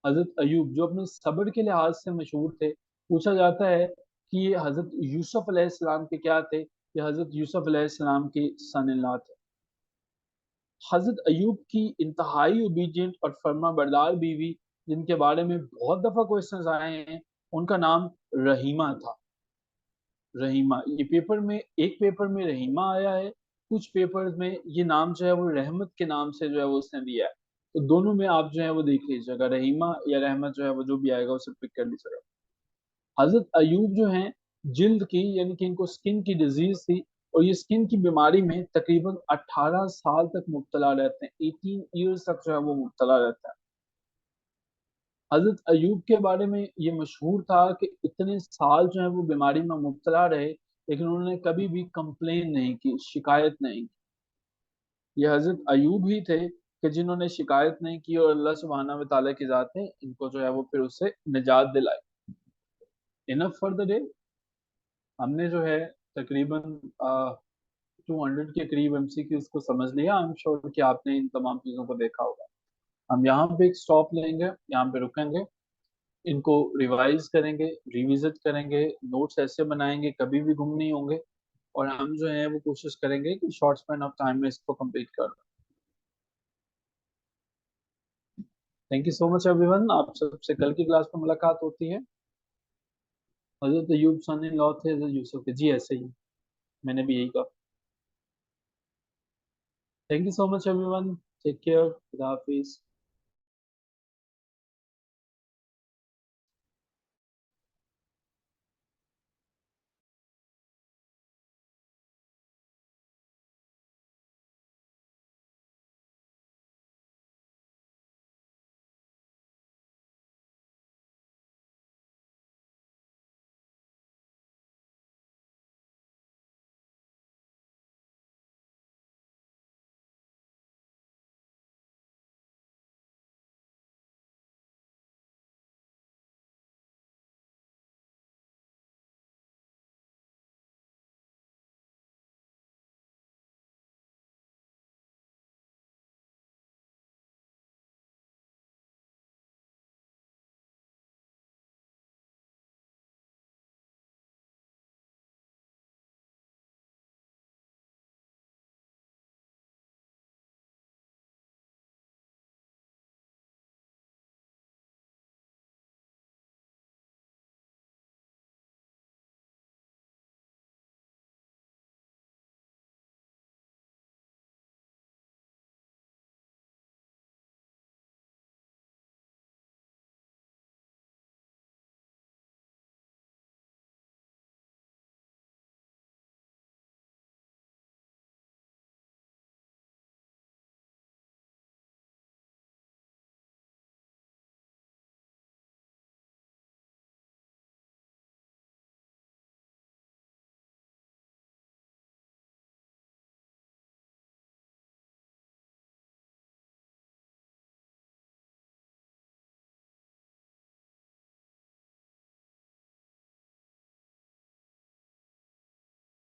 हजरत अयूब जो अपने सब्र के लिहाज से मशहूर थे, पूछा जाता है कि ये हजरत यूसुफ अलैहिस्सलाम के क्या थे, ये हजरत यूसुफ अलैहिस्सलाम के सन इन लॉ थे। हजरत अयूब की इंतहाई ओबीडियंट और फर्मा बरदार बीवी, जिनके बारे में बहुत दफा क्वेश्चंस आए हैं, उनका नाम रहीमा था। रहीमा, ये पेपर में, एक पेपर में रहीमा आया है, कुछ पेपर में ये नाम जो है वो रहमत के नाम से जो है वो उसने दिया है। तो दोनों में आप जो है वो देख लीजिएगा, रहीमा या रहमत जो है वो जो भी आएगा उसे पिक कर लीजिएगा। हजरत अयूब जो है जिल्द की, यानी कि इनको स्किन की डिजीज थी, और ये स्किन की बीमारी में तकरीबन 18 साल तक मुब्तला रहते हैं, 18 ईयर्स तक जो है वो मुब्तला रहता है। हजरत अयूब के बारे में ये मशहूर था कि इतने साल जो है वो बीमारी में मुब्तला रहे, लेकिन उन्होंने कभी भी कंप्लेन नहीं की, शिकायत नहीं की। ये हजरत अयूब ही थे कि जिन्होंने शिकायत नहीं की, और अल्लाह सुब्हाना व तआला की जात ने इनको जो है वो फिर उससे निजात दिलाई। Enough for the day. हमने जो है तकरीबन 200 के करीब एमसीक्यूज को समझ लिया। आई एम श्योर कि आपने इन तमाम चीज़ों को देखा होगा। हम यहाँ पे एक स्टॉप लेंगे, यहाँ पे रुकेंगे, इनको रिवाइज करेंगे, रिविजिट करेंगे, नोट्स ऐसे बनाएंगे कभी भी गुम नहीं होंगे, और हम जो है वो कोशिश करेंगे कि शॉर्ट स्पैन ऑफ टाइम में इसको कंप्लीट कर। Thank you so much everyone, आप सबसे कल की क्लास में मुलाकात होती है। हजरत अयूब सन इन लॉ थे हजरत यूसुफ के, जी ऐसे ही मैंने भी यही कहा। Thank you so much everyone, take care, खुदा हाफिज।